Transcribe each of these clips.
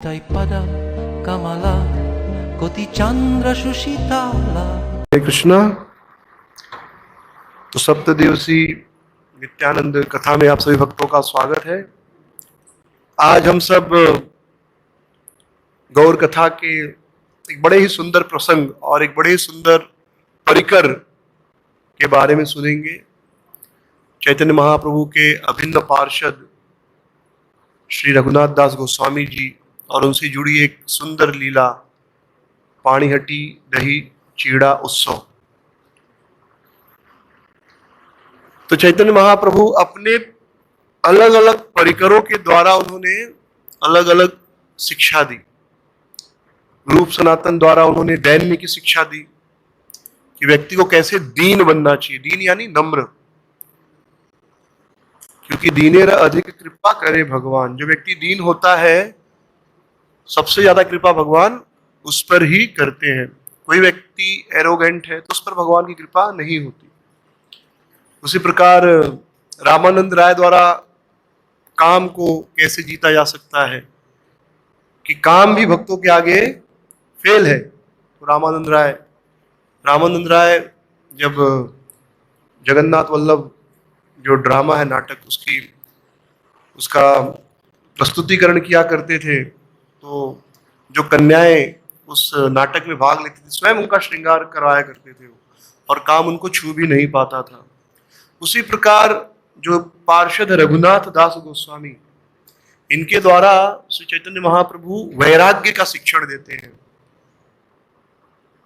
Tai pada kamala koti chandra shushitala। हरे कृष्णा। तो सप्तदिवसीय नित्यानंद कथा में आप सभी भक्तों का स्वागत है। आज हम सब गौर कथा के एक बड़े ही सुंदर प्रसंग और एक बड़े ही सुंदर परिकर के बारे में सुनेंगे। चैतन्य महाप्रभु के अभिन्न पार्षद श्री रघुनाथ दास गोस्वामी जी और उनसे जुड़ी एक सुंदर लीला, पाणिहट्टी दही चीड़ा उत्सव। तो चैतन्य महाप्रभु अपने अलग अलग परिकरों के द्वारा उन्होंने अलग अलग शिक्षा दी। रूप सनातन द्वारा उन्होंने दैन्य की शिक्षा दी कि व्यक्ति को कैसे दीन बनना चाहिए। दीन यानी नम्र, क्योंकि दीनेर अधिक कृपा करे भगवान। जो व्यक्ति दीन होता है सबसे ज्यादा कृपा भगवान उस पर ही करते हैं। कोई व्यक्ति एरोगेंट है तो उस पर भगवान की कृपा नहीं होती। उसी प्रकार रामानंद राय द्वारा काम को कैसे जीता जा सकता है कि काम भी भक्तों के आगे फेल है। तो रामानंद राय जब जगन्नाथ वल्लभ जो ड्रामा है, नाटक, उसका प्रस्तुतिकरण किया करते थे, तो जो कन्याएं उस नाटक में भाग लेती थी स्वयं उनका श्रृंगार करवाया करते थे और काम उनको छू भी नहीं पाता था। उसी प्रकार जो पार्षद रघुनाथ दास गोस्वामी, इनके द्वारा श्री चैतन्य महाप्रभु वैराग्य का शिक्षण देते हैं।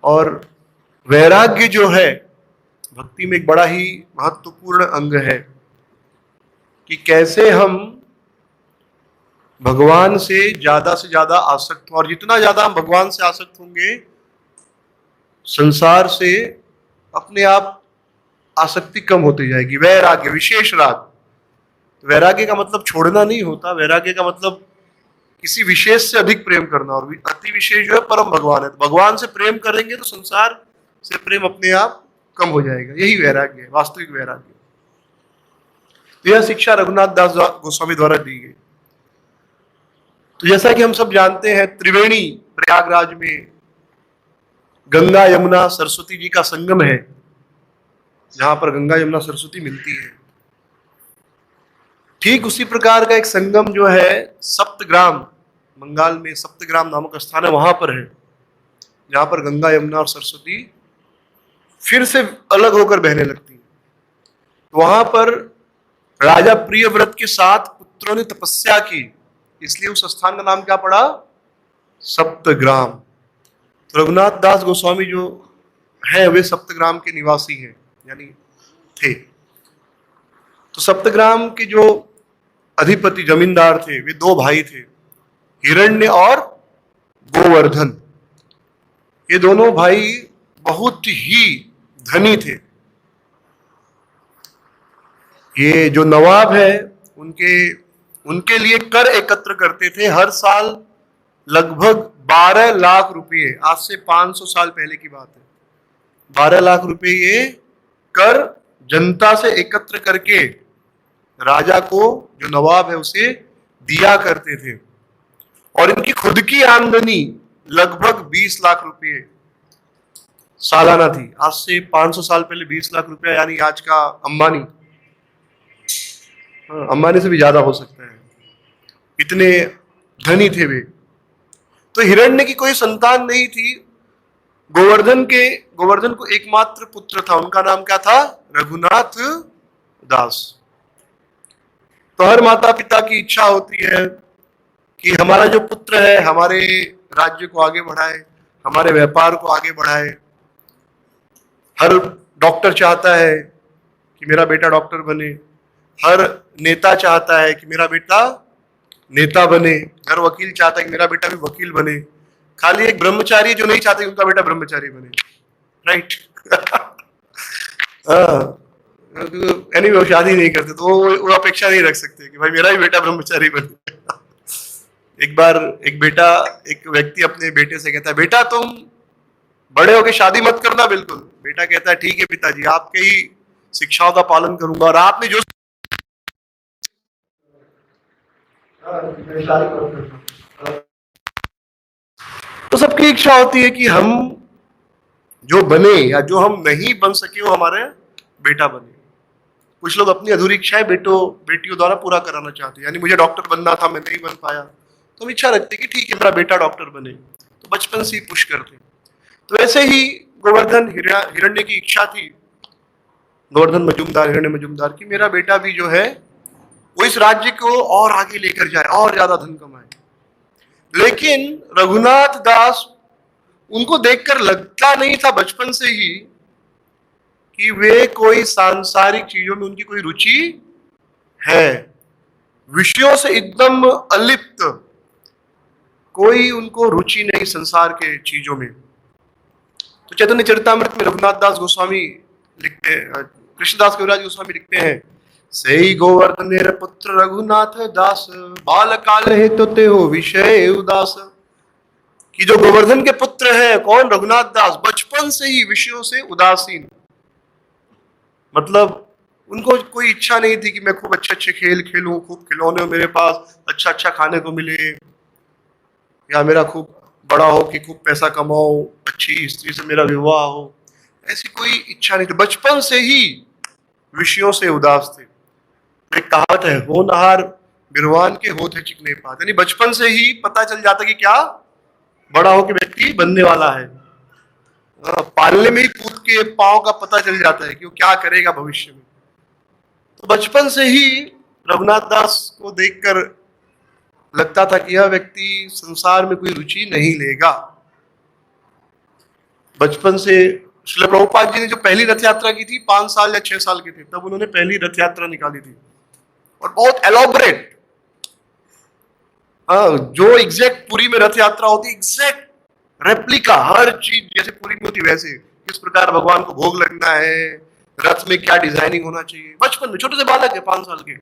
और वैराग्य जो है भक्ति में एक बड़ा ही महत्वपूर्ण अंग है कि कैसे हम भगवान से ज्यादा आसक्त हो। और जितना ज्यादा हम भगवान से आसक्त होंगे, संसार से अपने आप आसक्ति कम होती जाएगी। वैराग्य, विशेष राग। वैराग्य का मतलब छोड़ना नहीं होता। वैराग्य का मतलब किसी विशेष से अधिक प्रेम करना, और अति विशेष जो है परम भगवान है। तो भगवान से प्रेम करेंगे तो संसार से प्रेम अपने आप कम हो जाएगा। यही वैराग्य है, वास्तविक वैराग्य। तो यह शिक्षा रघुनाथ दास गोस्वामी द्वारा दी गई। तो जैसा कि हम सब जानते हैं, त्रिवेणी प्रयागराज में गंगा यमुना सरस्वती जी का संगम है, जहां पर गंगा यमुना सरस्वती मिलती है। ठीक उसी प्रकार का एक संगम जो है सप्तग्राम, बंगाल में सप्तग्राम नामक स्थान है, वहां पर है, जहां पर गंगा यमुना और सरस्वती फिर से अलग होकर बहने लगती है। वहां पर राजा प्रियव्रत के 7 पुत्रों ने तपस्या की, इसलिए उस स्थान का नाम क्या पड़ा? सप्तग्राम। तो रघुनाथ दास गोस्वामी जो है वे सप्तग्राम के निवासी हैं, यानी थे। तो सप्तग्राम के जो अधिपति जमींदार थे, वे 2 भाई थे, हिरण्य और गोवर्धन। ये दोनों भाई बहुत ही धनी थे। ये जो नवाब है उनके लिए कर एकत्र करते थे हर साल लगभग 12 लाख रुपये। आज से 500 साल पहले की बात है। 12 लाख रुपए ये कर जनता से एकत्र करके राजा को, जो नवाब है, उसे दिया करते थे। और इनकी खुद की आमदनी लगभग 20 लाख रुपये सालाना थी। आज से 500 साल पहले 20 लाख रुपया यानी आज का अंबानी, अंबानी से भी ज्यादा हो सकता है, इतने धनी थे वे। तो हिरण्य की कोई संतान नहीं थी। गोवर्धन को एकमात्र पुत्र था, उनका नाम क्या था? रघुनाथ दास। तो हर माता पिता की इच्छा होती है कि हमारा जो पुत्र है हमारे राज्य को आगे बढ़ाए, हमारे व्यापार को आगे बढ़ाए। हर डॉक्टर चाहता है कि मेरा बेटा डॉक्टर बने, हर नेता चाहता है कि मेरा बेटा नेता बने, हर वकील चाहता है कि मेरा बेटा भी वकील बने। खाली एक ब्रह्मचारी जो नहीं चाहते उनका बेटा ब्रह्मचारी बने, राइट? एनीवे वो शादी नहीं करते तो वो अपेक्षा नहीं रख सकते कि भाई मेरा भी बेटा ब्रह्मचारी बने। एक बार एक व्यक्ति अपने बेटे से कहता है, बेटा तुम बड़े होके शादी मत करना बिल्कुल। बेटा कहता है, ठीक है पिताजी, आपके ही शिक्षाओं का पालन करूंगा, और आपने जो शादी सबकी इच्छा होती है कि हम जो बने या जो हम नहीं बन सके वो हमारे बेटा बने। कुछ लोग अपनी अधूरी इच्छाएं बेटियों द्वारा पूरा कराना चाहते हैं, यानी मुझे डॉक्टर बनना था, मैं नहीं बन पाया, तो हम इच्छा रखते कि ठीक है मेरा बेटा डॉक्टर बने, तो बचपन से ही पुश करते। तो ऐसे ही गोवर्धन हिरण्य की इच्छा थी, गोवर्धन मजूमदार, हिरण्य मजूमदार की, मेरा बेटा भी जो है वो इस राज्य को और आगे लेकर जाए और ज्यादा धन कमाए। लेकिन रघुनाथ दास, उनको देखकर लगता नहीं था बचपन से ही कि वे कोई सांसारिक चीजों में उनकी कोई रुचि है। विषयों से एकदम अलिप्त, कोई उनको रुचि नहीं संसार के चीजों में। तो चैतन्य चरितामृत में रघुनाथ दास गोस्वामी लिखते हैं, कृष्णदास कविराज गोस्वामी लिखते हैं, सेई गोवर्धनेर पुत्र रघुनाथ दास, बाल काल हेतु ते हो विषय उदास। कि जो गोवर्धन के पुत्र हैं, कौन? रघुनाथ दास, बचपन से ही विषयों से उदासीन। मतलब उनको कोई इच्छा नहीं थी कि मैं खूब अच्छे अच्छे खेल खेलूं, खूब खिलौने मेरे पास, अच्छा अच्छा खाने को मिले, या मेरा खूब बड़ा हो कि खूब पैसा कमाऊं, अच्छी स्त्री से मेरा विवाह हो, ऐसी कोई इच्छा नहीं थी। बचपन से ही विषयों से उदास थे। एक कहावत है, होनहार बिरवान के होते चिकने पात, यानी बचपन से ही पता चल जाता कि क्या बड़ा हो के व्यक्ति बनने वाला है। पालने में ही कूद के पांव का पता चल जाता है कि वो क्या करेगा भविष्य में। तो बचपन से ही रघुनाथ दास को देखकर लगता था कि यह व्यक्ति संसार में कोई रुचि नहीं लेगा। बचपन से श्रील प्रभुपाद जी ने जो पहली रथ यात्रा की थी, 5 साल या 6 साल के थे तब उन्होंने पहली रथ यात्रा निकाली थी, और बहुत एलॉबरेट, जो एग्जैक्ट पुरी में रथ यात्रा होती, एग्जैक्ट रेप्लिका, हर चीज जैसे पुरी में होती वैसे, किस प्रकार भगवान को भोग लगना है, रथ में क्या डिजाइनिंग होना चाहिए। बचपन में छोटे से बालक है 5 साल के,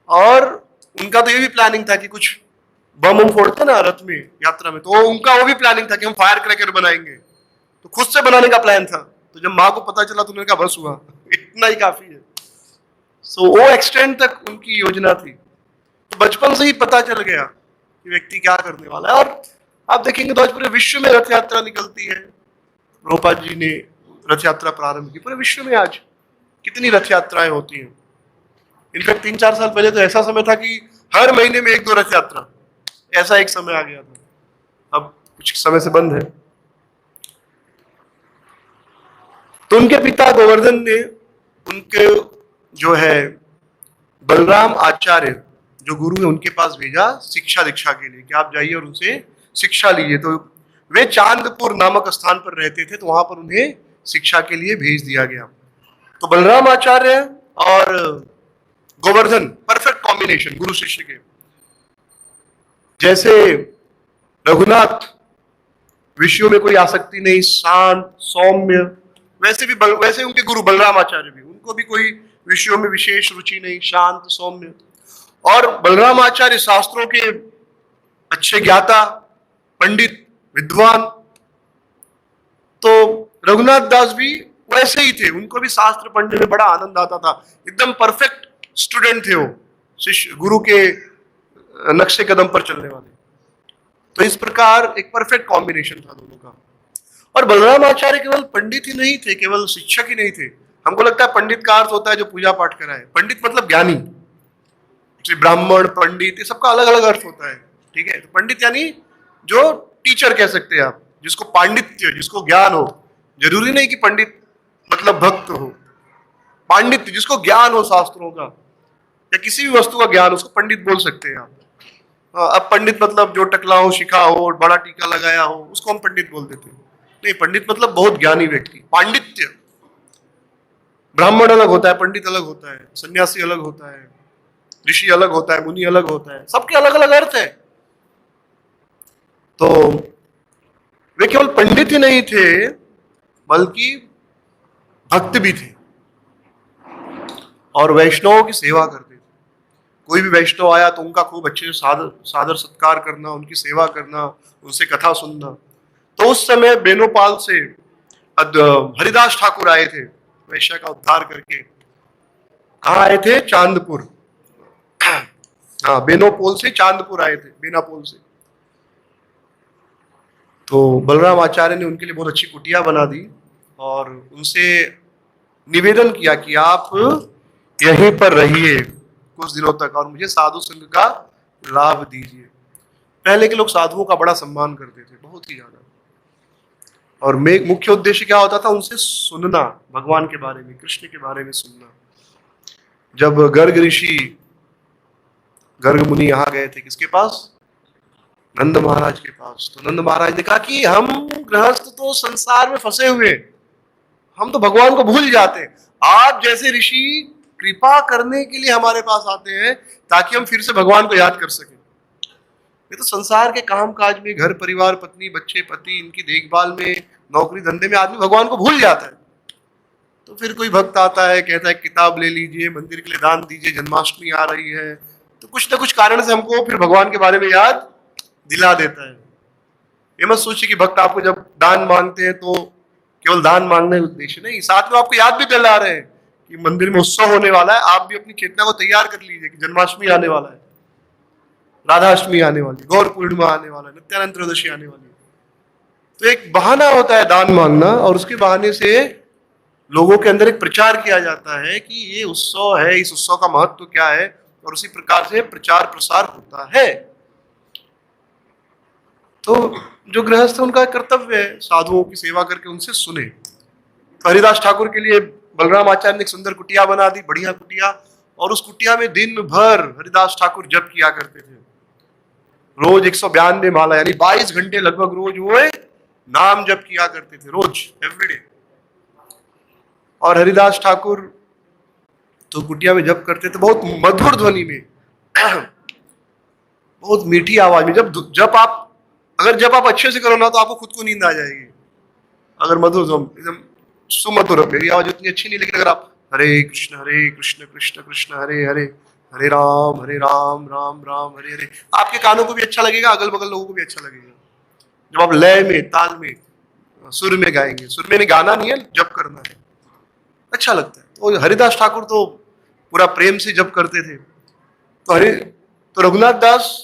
और उनका तो ये भी प्लानिंग था कि कुछ बम फोड़ते ना रथ में यात्रा में, तो उनका वो भी प्लानिंग था कि हम फायर क्रैकर बनाएंगे, तो खुद से बनाने का प्लान था। तो जब माँ को पता चला तो उन्होंने कहा बस हुआ, इतना ही काफी है। सो वो एक्सटेंड तक उनकी योजना थी। तो बचपन से ही पता चल गया कि व्यक्ति क्या करने वाला है। और आप देखेंगे तो आज पूरे विश्व में रथ यात्रा निकलती है। प्रभुपाद जी ने रथ यात्रा प्रारंभ की, पूरे विश्व में आज कितनी रथ यात्राएं होती हैं। इनफैक्ट 3-4 साल पहले तो ऐसा समय था कि हर महीने में 1-2 रथ यात्रा, ऐसा एक समय आ गया था। अब कुछ समय से बंद है। तो उनके पिता गोवर्धन ने उनके जो है बलराम आचार्य जो गुरु है उनके पास भेजा शिक्षा दीक्षा के लिए कि आप जाइए और उनसे शिक्षा लीजिए। तो वे चांदपुर नामक स्थान पर रहते थे, तो वहां पर उन्हें शिक्षा के लिए भेज दिया गया। तो बलराम आचार्य और गोवर्धन परफेक्ट कॉम्बिनेशन गुरु शिष्य के। जैसे रघुनाथ विषयों में कोई आसक्ति नहीं, शांत सौम्य, वैसे उनके गुरु बलराम आचार्य भी, उनको भी कोई विषयों में विशेष रुचि नहीं, शांत सौम्य। और बलराम आचार्य शास्त्रों के अच्छे ज्ञाता, पंडित, विद्वान। तो रघुनाथ दास भी वैसे ही थे, उनको भी शास्त्र पढ़ने में बड़ा आनंद आता था, एकदम परफेक्ट स्टूडेंट थे वो, शिष्य गुरु के नक्शे कदम पर चलने वाले। तो इस प्रकार एक परफेक्ट कॉम्बिनेशन था दोनों का। और बलराम आचार्य केवल पंडित ही नहीं थे, केवल शिक्षक ही नहीं थे। हमको लगता है पंडित का अर्थ होता है जो पूजा पाठ कराए, पंडित मतलब ज्ञानी, ब्राह्मण, पंडित, ये सबका अलग अलग अर्थ होता है, ठीक है। तो पंडित यानी जो टीचर कह सकते हैं आप, जिसको पांडित्य, जिसको ज्ञान हो। जरूरी नहीं कि पंडित मतलब भक्त हो, पांडित्य जिसको ज्ञान हो शास्त्रों का या किसी भी वस्तु का ज्ञान, उसको पंडित बोल सकते हैं आप। अब पंडित मतलब जो टकला हो, शिखा हो, बड़ा टीका लगाया हो, उसको हम पंडित बोल देते हैं। नहीं, पंडित मतलब बहुत ज्ञानी व्यक्ति, पांडित्य। ब्राह्मण अलग होता है, पंडित अलग होता है, सन्यासी अलग होता है, ऋषि अलग होता है, मुनि अलग होता है, सबके अलग अलग अर्थ है। तो वे केवल पंडित ही नहीं थे बल्कि भक्त भी थे और वैष्णवों की सेवा करते थे। कोई भी वैष्णव आया तो उनका खूब अच्छे से सादर सत्कार करना, उनकी सेवा करना, उनसे कथा सुनना। तो उस समय बेनोपाल से हरिदास ठाकुर आए थे वैश्य का उद्धार करके। कहाँ आए थे? चांदपुर। हाँ, बेनोपोल से चांदपुर आए थे, बेनापोल से। तो बलराम आचार्य ने उनके लिए बहुत अच्छी कुटिया बना दी और उनसे निवेदन किया कि आप यहीं पर रहिए कुछ दिनों तक और मुझे साधु संघ का लाभ दीजिए। पहले के लोग साधुओं का बड़ा सम्मान करते थे, बहुत ही ज्यादा। और मुख्य उद्देश्य क्या होता था? उनसे सुनना, भगवान के बारे में, कृष्ण के बारे में सुनना। जब गर्ग ऋषि, गर्ग मुनि यहाँ गए थे, किसके पास? नंद महाराज के पास। तो नंद महाराज ने कहा कि हम गृहस्थ तो संसार में फंसे हुए, हम तो भगवान को भूल जाते हैं। आप जैसे ऋषि कृपा करने के लिए हमारे पास आते हैं ताकि हम फिर से भगवान को याद कर सकें। ये तो संसार के काम काज में, घर परिवार, पत्नी बच्चे, पति, इनकी देखभाल में, नौकरी धंधे में आदमी भगवान को भूल जाता है। तो फिर कोई भक्त आता है, कहता है किताब ले लीजिए, मंदिर के लिए दान दीजिए, जन्माष्टमी आ रही है, तो कुछ ना कुछ कारण से हमको फिर भगवान के बारे में याद दिला देता है। ये मत सोचिए कि भक्त आपको जब दान मांगते हैं तो केवल दान मांगने का उद्देश्य नहीं, साथ में आपको याद भी दिला रहे हैं कि मंदिर में उत्सव होने वाला है, आप भी अपनी चेतना को तैयार कर लीजिए कि जन्माष्टमी आने वाला है, राधाष्टमी आने वाली, गौर पूर्णिमा आने वाला है, नित्यानंद त्रयोदशी आने वाली है। तो एक बहाना होता है दान मांगना, और उसके बहाने से लोगों के अंदर एक प्रचार किया जाता है कि ये उत्सव है, इस उत्सव का महत्व क्या है, और उसी प्रकार से प्रचार प्रसार होता है। तो जो गृहस्थ है उनका कर्तव्य है साधुओं की सेवा करके उनसे सुने। तो हरिदास ठाकुर के लिए बलराम आचार्य ने एक सुंदर कुटिया बना दी, बढ़िया कुटिया, और उस कुटिया में दिन भर हरिदास ठाकुर जप किया करते थे। रोज 192 माला, यानी 22 घंटे लगभग रोज वो नाम जप किया करते थे, रोज, एवरीडे। और हरिदास ठाकुर तो कुटिया में जप करते थे बहुत मधुर ध्वनि में, बहुत मीठी आवाज में। अगर जब आप अच्छे से करो ना तो आपको खुद को नींद आ जाएगी। अगर मधुर, एकदम सुमधुर, मेरी आवाज उतनी अच्छी नहीं, लेकिन अगर आप हरे कृष्ण कृष्ण कृष्ण हरे हरे, हरे राम राम राम हरे हरे, आपके कानों को भी अच्छा लगेगा, अगल बगल लोगों को भी अच्छा लगेगा। जब आप लय में, ताल में, सुर में गाएंगे, सुर में गाना नहीं है, जप करना है, अच्छा लगता है। तो हरिदास ठाकुर तो पूरा प्रेम से जप करते थे। तो रघुनाथ दास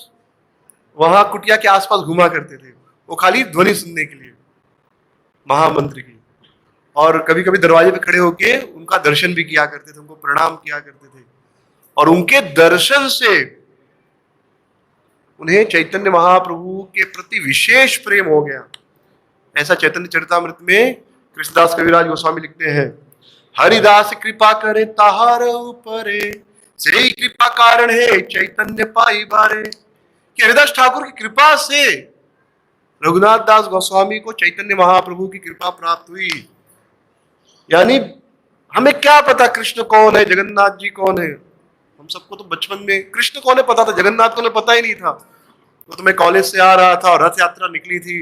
वहां कुटिया के आसपास घुमा करते थे, वो खाली ध्वनि सुनने के लिए, महामंत्र की। और कभी कभी दरवाजे पे खड़े होके उनका दर्शन भी किया करते थे, उनको प्रणाम किया करते थे। और उनके दर्शन से उन्हें चैतन्य महाप्रभु के प्रति विशेष प्रेम हो गया। ऐसा चैतन्य चरितामृत में कृष्णदास कविराज गोस्वामी लिखते हैं, हरिदास कृपा करे ताहार ऊपरे, से कृपा कारण है चैतन्य पाई बारे। कि हरिदास ठाकुर की कृपा से रघुनाथ दास गोस्वामी को चैतन्य महाप्रभु की कृपा प्राप्त हुई। यानी हमें क्या पता कृष्ण कौन है, जगन्नाथ जी कौन है? हम सबको तो बचपन में कृष्ण कौन है पता था, जगन्नाथ को पता ही नहीं था। तो मैं कॉलेज से आ रहा था और रथ यात्रा निकली थी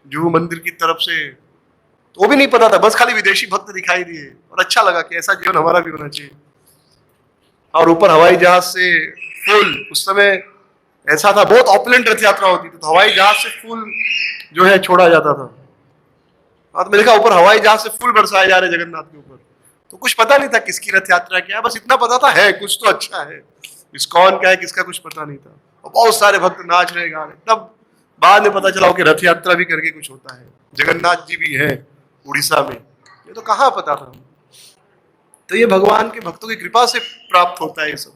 जुहू मंदिर की तरफ से, तो वो भी नहीं पता था, बस खाली विदेशी भक्त दिखाई दिए और अच्छा लगा कि ऐसा जीवन हमारा भी होना चाहिए। और ऊपर हवाई जहाज से फूल, उस समय ऐसा था बहुत ऑपलेंट रथ यात्रा होती थी, तो हवाई जहाज से फूल जो है छोड़ा जाता था। तो मैंने देखा ऊपर हवाई जहाज से फूल बरसाए जा रहे जगन्नाथ के ऊपर। तो कुछ पता नहीं था किसकी रथ यात्रा क्या है, बस इतना पता था है कुछ तो अच्छा है, इस्कॉन क्या है किसका कुछ पता नहीं था। और बहुत सारे भक्त नाच रहे, गा रहे। तब बाद में पता चला कि रथ यात्रा भी करके कुछ होता है, जगन्नाथ जी भी है उड़ीसा में, ये तो कहाँ पता था। तो ये भगवान के भक्तों की कृपा से प्राप्त होता है ये सब।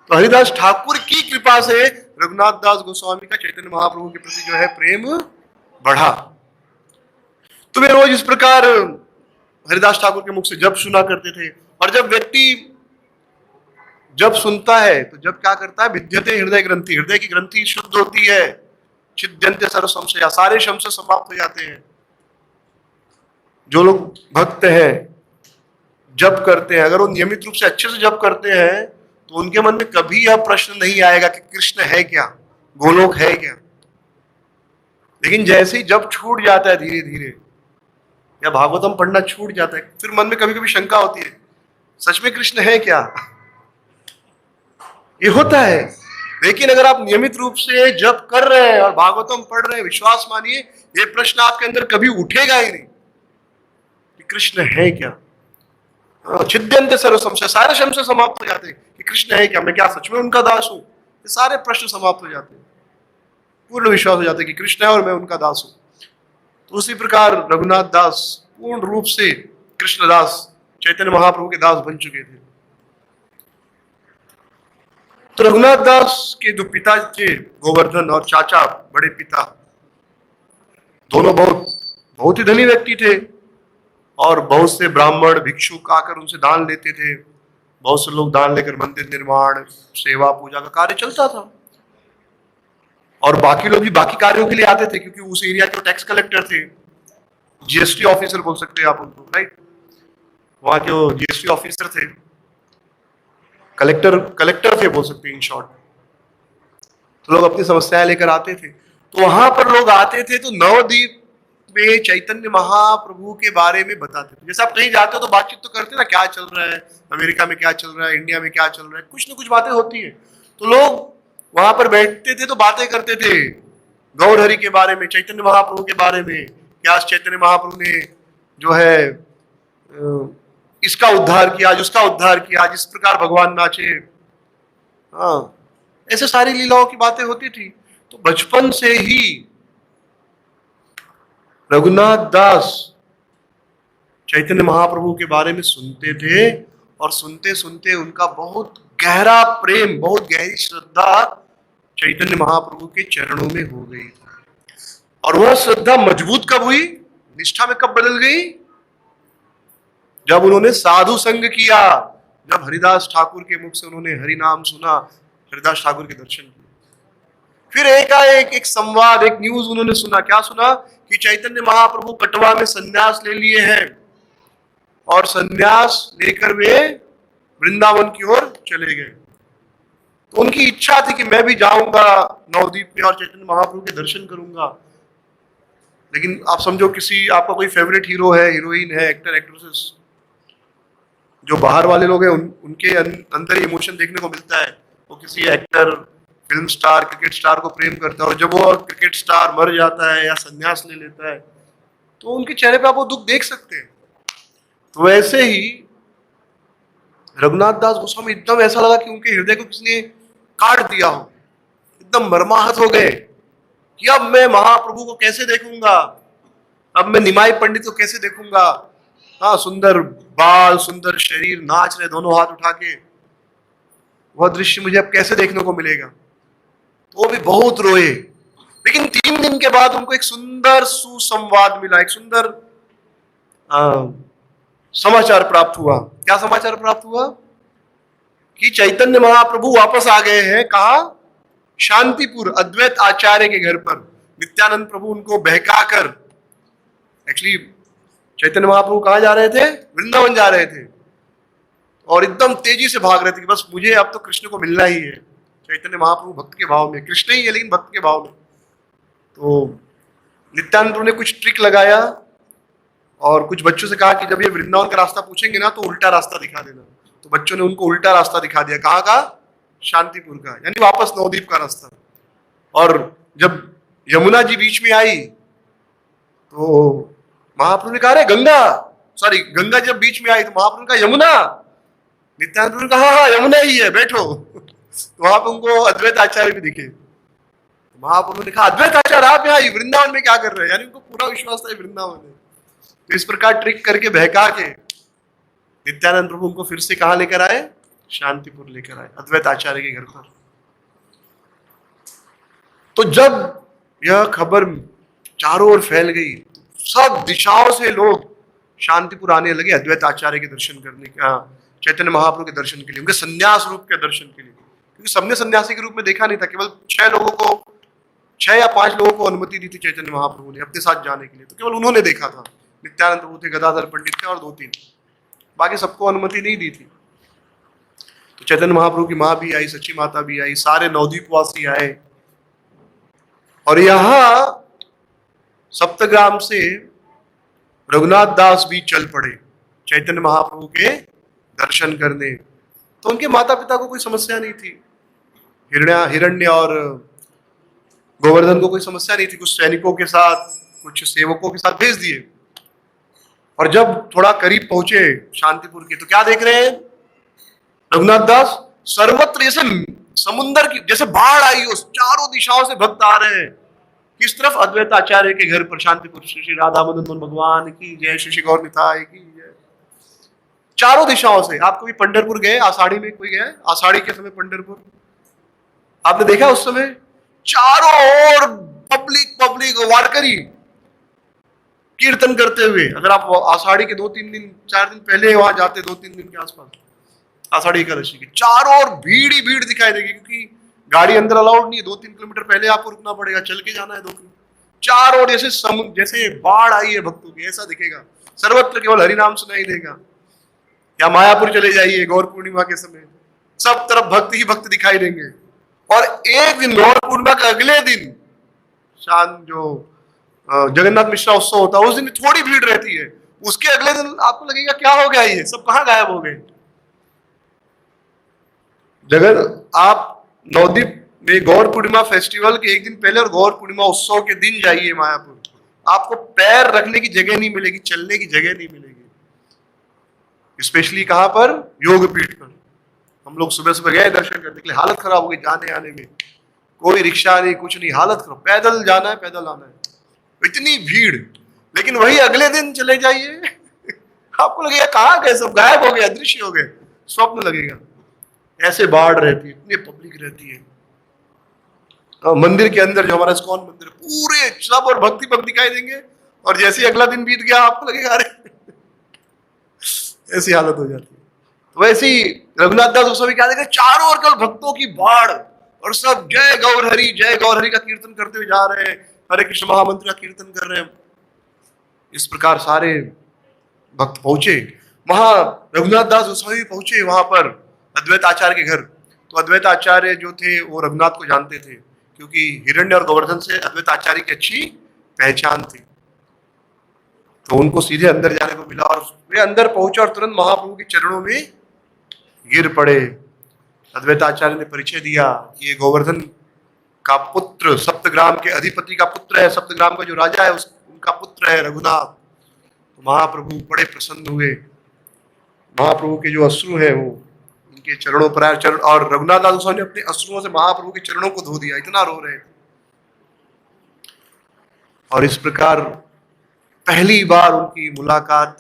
तो हरिदास ठाकुर की कृपा से रघुनाथ दास गोस्वामी का चैतन्य महाप्रभु के प्रति जो है प्रेम बढ़ा। तो वे रोज इस प्रकार हरिदास ठाकुर के मुख से जप सुना करते थे। और जब व्यक्ति जब सुनता है तो जब क्या करता है, विद्यते हृदय ग्रंथि, हृदय की ग्रंथि शुद्ध होती है, छिद्यन्ते सर्व संशय, सारे संशय समाप्त हो जाते हैं। जो लोग भक्त हैं, जप करते हैं, अगर वो नियमित रूप से अच्छे से जप करते हैं तो उनके मन में कभी यह प्रश्न नहीं आएगा कि कृष्ण है क्या, गोलोक है क्या। लेकिन जैसे ही जब छूट जाता है धीरे धीरे, या भागवतम पढ़ना छूट जाता है, फिर मन में कभी कभी शंका होती है, सच में कृष्ण है क्या? ये होता है। लेकिन अगर आप नियमित रूप से जप कर रहे हैं और भागवतम पढ़ रहे हैं, विश्वास मानिए ये प्रश्न आपके अंदर कभी उठेगा ही नहीं कि कृष्ण है क्या। छिद्यन्ते सर्व संशय, सारे संशय समाप्त हो जाते हैं कि कृष्ण है क्या, मैं क्या सच में उनका दास हूं, ये सारे प्रश्न समाप्त हो जाते हैं। पूर्ण विश्वास हो जाता है कि कृष्ण है और मैं उनका दास हूं। तो उसी प्रकार रघुनाथ दास पूर्ण रूप से कृष्णदास चैतन्य महाप्रभु के दास बन चुके थे। तो रघुनाथ दास के जो पिता थे गोवर्धन और चाचा बड़े पिता, दोनों बहुत ही धनी व्यक्ति थे और बहुत से ब्राह्मण भिक्षुक आकर उनसे दान लेते थे। बहुत से लोग दान लेकर मंदिर निर्माण, सेवा, पूजा का कार्य चलता था। और बाकी लोग भी बाकी कार्यों के लिए आते थे, क्योंकि उस एरिया के टैक्स कलेक्टर थे, जीएसटी ऑफिसर बोल सकते हैं आप उनको, राइट। वहां के जीएसटी ऑफिसर थे, कलेक्टर थे बोल सकते हैं इन शॉर्ट। तो लोग अपनी समस्याएं लेकर आते थे। तो वहां पर लोग आते थे तो नवद्वीप में चैतन्य महाप्रभु के बारे में बताते थे। जैसे आप कहीं जाते हो तो बातचीत तो करते ना, क्या चल रहा है अमेरिका में, क्या चल रहा है इंडिया में, क्या चल रहा है, कुछ ना कुछ बातें होती है। तो लोग वहां पर बैठते थे तो बातें करते थे गौर हरि के बारे में, चैतन्य महाप्रभु के बारे में, क्या चैतन्य महाप्रभु ने जो है इसका उद्धार किया, आज उसका उद्धार किया, जिस प्रकार भगवान नाचे, हाँ, ऐसे सारी लीलाओं की बातें होती थी। तो बचपन से ही रघुनाथ दास चैतन्य महाप्रभु के बारे में सुनते थे और सुनते सुनते उनका बहुत गहरा प्रेम, बहुत गहरी श्रद्धा चैतन्य महाप्रभु के चरणों में हो गई। और वह श्रद्धा मजबूत कब हुई, निष्ठा में कब बदल गई, जब उन्होंने साधु संग किया, जब हरिदास ठाकुर के मुख से उन्होंने हरि नाम सुना, हरिदास ठाकुर के दर्शन किए। फिर एकाएक एक संवाद, एक न्यूज उन्होंने सुना। क्या सुना? कि चैतन्य महाप्रभु कटवा में संन्यास ले लिए हैं और संन्यास लेकर वे वृंदावन की ओर चले गए। तो उनकी इच्छा थी कि मैं भी जाऊंगा नवद्वीप में और चैतन्य महाप्रभु के दर्शन करूंगा। लेकिन आप समझो किसी, आपका कोई फेवरेट हीरो है, हीरोइन है, एक्टर एक्ट्रेसेस, जो बाहर वाले लोग हैं उनके अंदर इमोशन देखने को मिलता है। वो किसी actor, film star, cricket star को प्रेम करता है और जब वो क्रिकेट स्टार मर जाता है या संन्यास ले लेता है तो उनके चेहरे पे आप वो दुख देख सकते हैं। तो वैसे ही रघुनाथ दास गोस्वामी एकदम ऐसा लगा कि उनके हृदय को किसने काट दिया हो, एकदम मर्माहत हो गए कि अब मैं महाप्रभु को कैसे देखूंगा, अब मैं निमाई पंडित को कैसे देखूंगा। हाँ, सुंदर बाल, सुंदर शरीर, नाच रहे दोनों हाथ उठा के, वह दृश्य मुझे अब कैसे देखने को मिलेगा। तो वो भी बहुत रोए। लेकिन 3 दिन के बाद उनको एक सुंदर सुसंवाद मिला, एक सुंदर समाचार प्राप्त हुआ। क्या समाचार प्राप्त हुआ? कि चैतन्य महाप्रभु वापस आ गए हैं। कहा? शांतिपुर, अद्वैत आचार्य के घर पर। नित्यानंद प्रभु उनको बहकाकर, एक्चुअली चैतन्य महाप्रभु कहाँ जा रहे थे? वृंदावन जा रहे थे और एकदम तेजी से भाग रहे थे कि बस मुझे अब तो कृष्ण को मिलना ही है। चैतन्य महाप्रभु भक्त के भाव में, कृष्ण ही है लेकिन भक्त के भाव में। तो नित्यानंद प्रभु ने कुछ ट्रिक लगाया और कुछ बच्चों से कहा कि जब ये वृंदावन का रास्ता पूछेंगे ना तो उल्टा रास्ता दिखा देना। तो बच्चों ने उनको उल्टा रास्ता दिखा दिया। कहाँ का? शांतिपुर का, यानी वापस नवद्वीप का रास्ता। और जब यमुना जी बीच में आई तो महाप्रभु ने कहा अरे गंगा, सॉरी गंगा जब बीच में आई तो महाप्रभु ने कहा यमुना। नित्यानंद प्रभु ने कहा हाँ यमुना ही है, बैठो। तो वहां पर उनको अद्वैत आचार्य भी दिखे। महाप्रभु ने कहा अद्वैत आचार्य आप यहाँ वृंदावन में क्या कर रहे हैं? यानी उनको पूरा विश्वास था वृंदावन में। तो इस प्रकार ट्रिक करके बहका के नित्यानंद प्रभु उनको फिर से कहाँ लेकर आए? शांतिपुर लेकर आए, अद्वैत आचार्य के घर पर। तो जब यह खबर चारों ओर फैल गई, सब दिशाओं से लोग शांतिपुर आने लगे अद्वैत आचार्य के दर्शन करने के, चैतन्य महाप्रभु के दर्शन के लिए, उनके संन्यास रूप के दर्शन के लिए। क्योंकि सबने सन्यासी के रूप में देखा नहीं था, केवल 6 लोगों को, 6 या 5 लोगों को अनुमति दी थी चैतन्य महाप्रभु ने अपने साथ जाने के लिए। तो केवल उन्होंने देखा था। नित्यानंद प्रभु थे, गदाधर पंडित थे और 2-3, बाकी सबको अनुमति नहीं दी थी। तो चैतन्य महाप्रभु की माँ भी आई, सच्ची माता भी आई, सारे नवद्वीपवासी आए और यहाँ सप्तग्राम से रघुनाथ दास भी चल पड़े चैतन्य महाप्रभु के दर्शन करने। तो उनके माता पिता को कोई समस्या नहीं थी, हिरण्य और गोवर्धन को कोई समस्या नहीं थी। कुछ सैनिकों के साथ, कुछ सेवकों के साथ भेज दिए। और जब थोड़ा करीब पहुंचे शांतिपुर के तो क्या देख रहे हैं रघुनाथ दास? सर्वत्र जैसे समुन्दर की जैसे बाढ़ आई हो, चारों दिशाओं से भक्त आ रहे हैं किस तरफ? अद्वैत आचार्य के घर पर शांतिपुर। श्री श्री राधा मदन भगवान की जय, श्री श्री गौर निताय की जय। चारों दिशाओं से। आप कभी पंढरपुर गए? आषाढ़ी में कोई गया? आषाढ़ी के समय पंढरपुर आपने देखा? उस समय चारों ओर पब्लिक पब्लिक वारकरी कीर्तन करते हुए। अगर आप आषाढ़ी के 2-3 दिन 4 दिन पहले वहां जाते, 2-3 दिन के आसपास, आषाढ़ी एकादशी के, चारों ओर भीड़ ही भीड़ दिखाई देगी, क्योंकि गाड़ी अंदर अलाउड नहीं है। 2-3 किलोमीटर पहले आपको रुकना पड़ेगा, चल के जाना है 2 किलोमीटर। चारों ओर जैसे समुद्र, जैसे बाढ़ आई है भक्तों की, ऐसा दिखेगा। सर्वत्र केवल हरि नाम सुनाई देगा। या मायापुर चले जाइए गौर पूर्णिमा के समय, सब तरफ भक्त ही भक्त दिखाई देंगे। और एक दिन गौर पूर्णिमा का अगले दिन शाम जो जगन्नाथ मिश्रा उत्सव होता है, उस दिन थोड़ी भीड़ रहती है। उसके अगले दिन आपको लगेगा क्या हो गया, ये सब कहां गायब हो गए। आप नवदीप में गौर पूर्णिमा फेस्टिवल के एक दिन पहले और गौर पूर्णिमा उत्सव के दिन जाइए मायापुर, आपको पैर रखने की जगह नहीं मिलेगी, चलने की जगह नहीं मिलेगी। स्पेशली कहां पर? योग पीठ पर। हम लोग सुबह सुबह गए दर्शन करने के लिए, हालत खराब हो गई जाने आने में। कोई रिक्शा नहीं, कुछ नहीं, हालत खराब। पैदल जाना है, पैदल आना है, इतनी भीड़। लेकिन वही अगले दिन चले जाइए आपको लगेगा कहां गए, सब गायब हो गए, अदृश्य हो गए, स्वप्न लगेगा। ऐसे बाढ़ रहती है, इतनी पब्लिक रहती है। मंदिर के अंदर जो हमारा इस्कॉन मंदिर, पूरे सब और भक्ति भक्त दिखाई देंगे। और जैसे अगला दिन बीत गया, आपको लगेगा अरे ऐसी हालत हो जाती है। तो वैसे ही रघुनाथ दास गोस्वामी क्या देखें, चारों ओर केवल भक्तों की बाढ़, और सब जय गौर हरि का कीर्तन करते हुए जा रहे हैं, हरे कृष्ण महामंत्र का कीर्तन कर रहे हैं। इस प्रकार सारे भक्त पहुंचे वहां। रघुनाथ दास गोस्वामी पहुंचे वहां पर अद्वैत आचार्य के घर। तो अद्वैत आचार्य जो थे वो रघुनाथ को जानते थे, क्योंकि हिरण्य और गोवर्धन से अद्वैत आचार्य की अच्छी पहचान थी। तो उनको सीधे अंदर जाने को मिला, और वे अंदर पहुंचे और तुरंत महाप्रभु के चरणों में गिर पड़े। अद्वैत आचार्य ने परिचय दिया कि ये गोवर्धन का पुत्र, सप्तग्राम के अधिपति का पुत्र है, सप्तग्राम का जो राजा है उनका पुत्र है रघुनाथ। तो महाप्रभु बड़े प्रसन्न हुए। महाप्रभु के जो अश्रु है वो उनके चरणों पर आए, और रघुनाथ दास गोस्वामी ने अपने अश्रुओं से महाप्रभु के चरणों को धो दिया, इतना रो रहे थे। और इस प्रकार पहली बार उनकी मुलाकात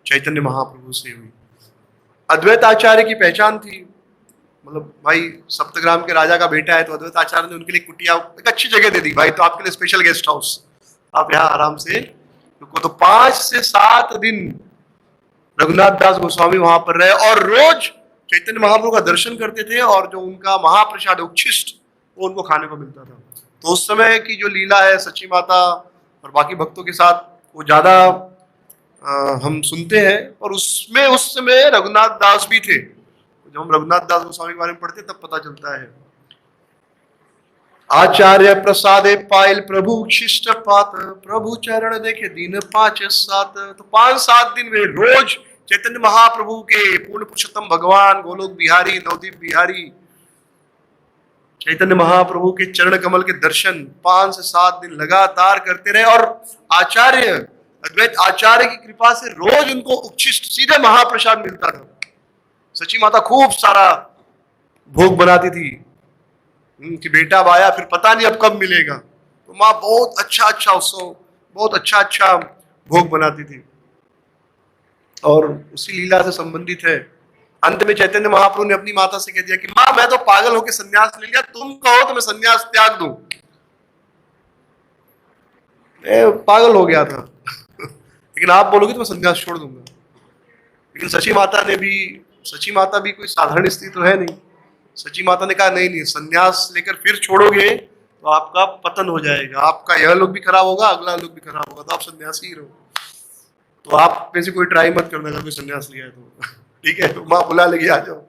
चैतन्य महाप्रभु से हुई। अद्वैत आचार्य की पहचान थी, मतलब भाई सप्तग्राम के राजा का बेटा है, तो अद्वैत आचार्य ने उनके लिए कुटिया, एक अच्छी जगह दे दी, भाई तो आपके लिए स्पेशल गेस्ट हाउस, आप यहाँ आराम से रुको। तो 5 से 7 दिन रघुनाथ दास गोस्वामी वहां पर रहे, और रोज चैतन्य महाप्रभु का दर्शन करते थे, और जो उनका महाप्रसाद उच्छिष्ट वो उनको खाने को मिलता था। तो उस समय की जो लीला है सची माता और बाकी भक्तों के साथ, वो ज्यादा हम सुनते हैं, और उसमें उस समय रघुनाथ दास भी थे। जब हम रघुनाथ दास गोस्वामी के बारे में पढ़ते तब पता चलता है। आचार्य प्रसादे पायल प्रभु शिष्ट पात, प्रभु चरण देखे दिन 5-7। तो 5-7 दिन वे रोज चैतन्य महाप्रभु के, पूर्ण पुरुषोत्तम भगवान, गोलोक बिहारी, नवदीप बिहारी चैतन्य महाप्रभु के चरण कमल के दर्शन 5 से 7 दिन लगातार करते रहे। और आचार्य, अद्वैत आचार्य की कृपा से रोज उनको उच्छिष्ट सीधे महाप्रसाद मिलता था। सची माता खूब सारा भोग बनाती थी कि बेटा आया, फिर पता नहीं अब कब मिलेगा। तो माँ बहुत अच्छा उत्सव, बहुत अच्छा भोग बनाती थी, और उसी लीला से संबंधित है। अंत में चैतन्य महाप्रभु ने अपनी माता से कह दिया कि माँ मैं तो पागल होकर सन्यास ले लिया, तुम कहो तो मैं सन्यास त्याग दूं। मैं पागल हो गया था लेकिन आप बोलोगे तो मैं सन्यास छोड़ दूंगा। लेकिन सची माता भी कोई साधारण स्त्री तो है नहीं। सची माता ने कहा नहीं, सन्यास लेकर फिर छोड़ोगे तो आपका पतन हो जाएगा, आपका यह लोग भी खराब होगा, अगला लोग भी खराब होगा, तो आप सन्यासी ही रहो। तो आप में से कोई ट्राई मत करना अगर कोई सन्यास लिया है तो, ठीक है। तो माँ बुला लेगी, आ जाओ।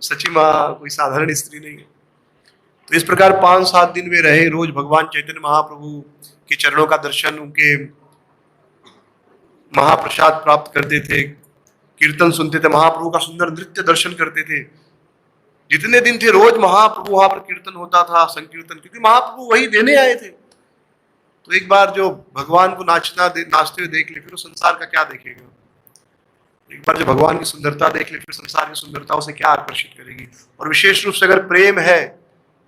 सची माँ कोई साधारण स्त्री नहीं है। तो इस प्रकार 5-7 दिन वे रहे, रोज भगवान चैतन्य महाप्रभु के चरणों का दर्शन, उनके महाप्रसाद प्राप्त करते थे, कीर्तन सुनते थे, महाप्रभु का सुंदर नृत्य दर्शन करते थे। जितने दिन थे रोज महाप्रभु वहां पर कीर्तन होता था, संकीर्तन, क्योंकि महाप्रभु वही देने आए थे। तो एक बार जो भगवान को नाचते हुए देख ले, फिर संसार का क्या देखेगा। एक बार जो भगवान की सुंदरता देख ले, फिर संसार की सुंदरता उसे क्या आकर्षित करेगी। और विशेष रूप से अगर प्रेम है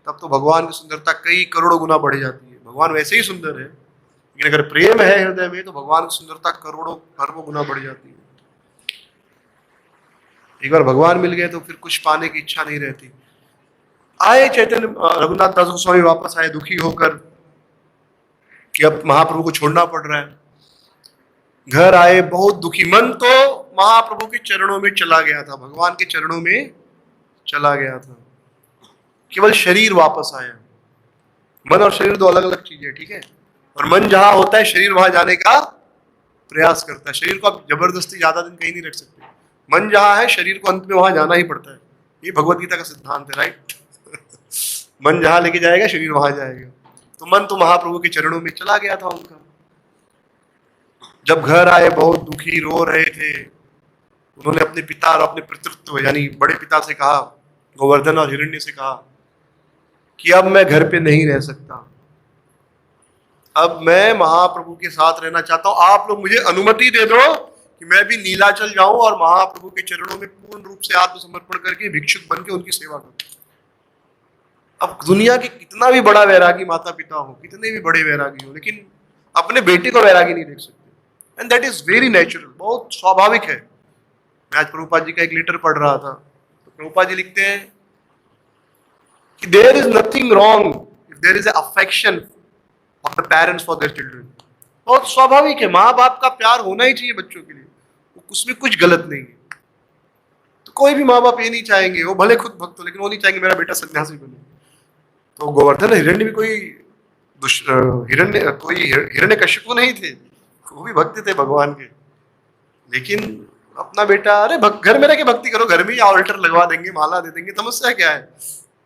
तब तो भगवान की सुंदरता कई करोड़ों गुना बढ़ जाती है। भगवान वैसे ही सुंदर है, लेकिन अगर प्रेम है हृदय में तो भगवान की सुंदरता करोड़ों अरबों गुना बढ़ जाती है। एक बार भगवान मिल गए तो फिर कुछ पाने की इच्छा नहीं रहती। आए चैतन्य रघुनाथ दास गोस्वामी वापस आए दुखी होकर कि अब महाप्रभु को छोड़ना पड़ रहा है। घर आए बहुत दुखी, मन तो महाप्रभु के चरणों में चला गया था, भगवान के चरणों में चला गया था, केवल शरीर वापस आया। मन और शरीर दो अलग अलग चीजें, ठीक है। और मन जहां होता है शरीर वहां जाने का प्रयास करता है। शरीर को आप जबरदस्ती ज्यादा दिन कहीं नहीं रख सकते। मन जहां है शरीर को अंत में वहां जाना ही पड़ता है। ये भगवत गीता का सिद्धांत है, राइट। मन जहां लेके जाएगा शरीर वहां जाएगा। तो मन तो महाप्रभु के चरणों में चला गया था उनका। जब घर आए बहुत दुखी, रो रहे थे। उन्होंने अपने पिता और अपने पितृत्व यानी बड़े पिता से कहा, गोवर्धन और हिरण्य से कहा कि अब मैं घर पे नहीं रह सकता, अब मैं महाप्रभु के साथ रहना चाहता हूं। आप लोग मुझे अनुमति दे दो कि मैं भी नीलाचल जाऊं और महाप्रभु के चरणों में पूर्ण रूप से आत्मसमर्पण करके भिक्षुक बन के उनकी सेवा करूं। अब दुनिया के कितना भी बड़ा वैरागी माता पिता हो, कितने भी बड़े वैरागी हो, लेकिन अपने बेटे को वैरागी नहीं देख सकते। And that is very natural, बहुत स्वाभाविक है। मैं आज प्रभुपाद जी का एक लेटर पढ़ रहा था, तो प्रभुपाद जी लिखते हैं कि there is nothing wrong if there is affection of the parents for their children. बहुत स्वाभाविक है, माँ बाप का प्यार होना ही चाहिए बच्चों के लिए, उसमें कुछ गलत नहीं है। तो कोई भी माँ बाप ये नहीं चाहेंगे, वो भले खुद भक्त हो, लेकिन वो नहीं चाहेंगे मेरा बेटा सन्यासी बने। तो गोवर्धन हिरण्य भी कोई हिरण्यकश्यप नहीं थे, वो भी भक्त थे भगवान के। लेकिन अपना बेटा, अरे घर में रह के भक्ति करो, घर में ही ऑल्टर लगवा देंगे, माला दे देंगे, समस्या क्या है।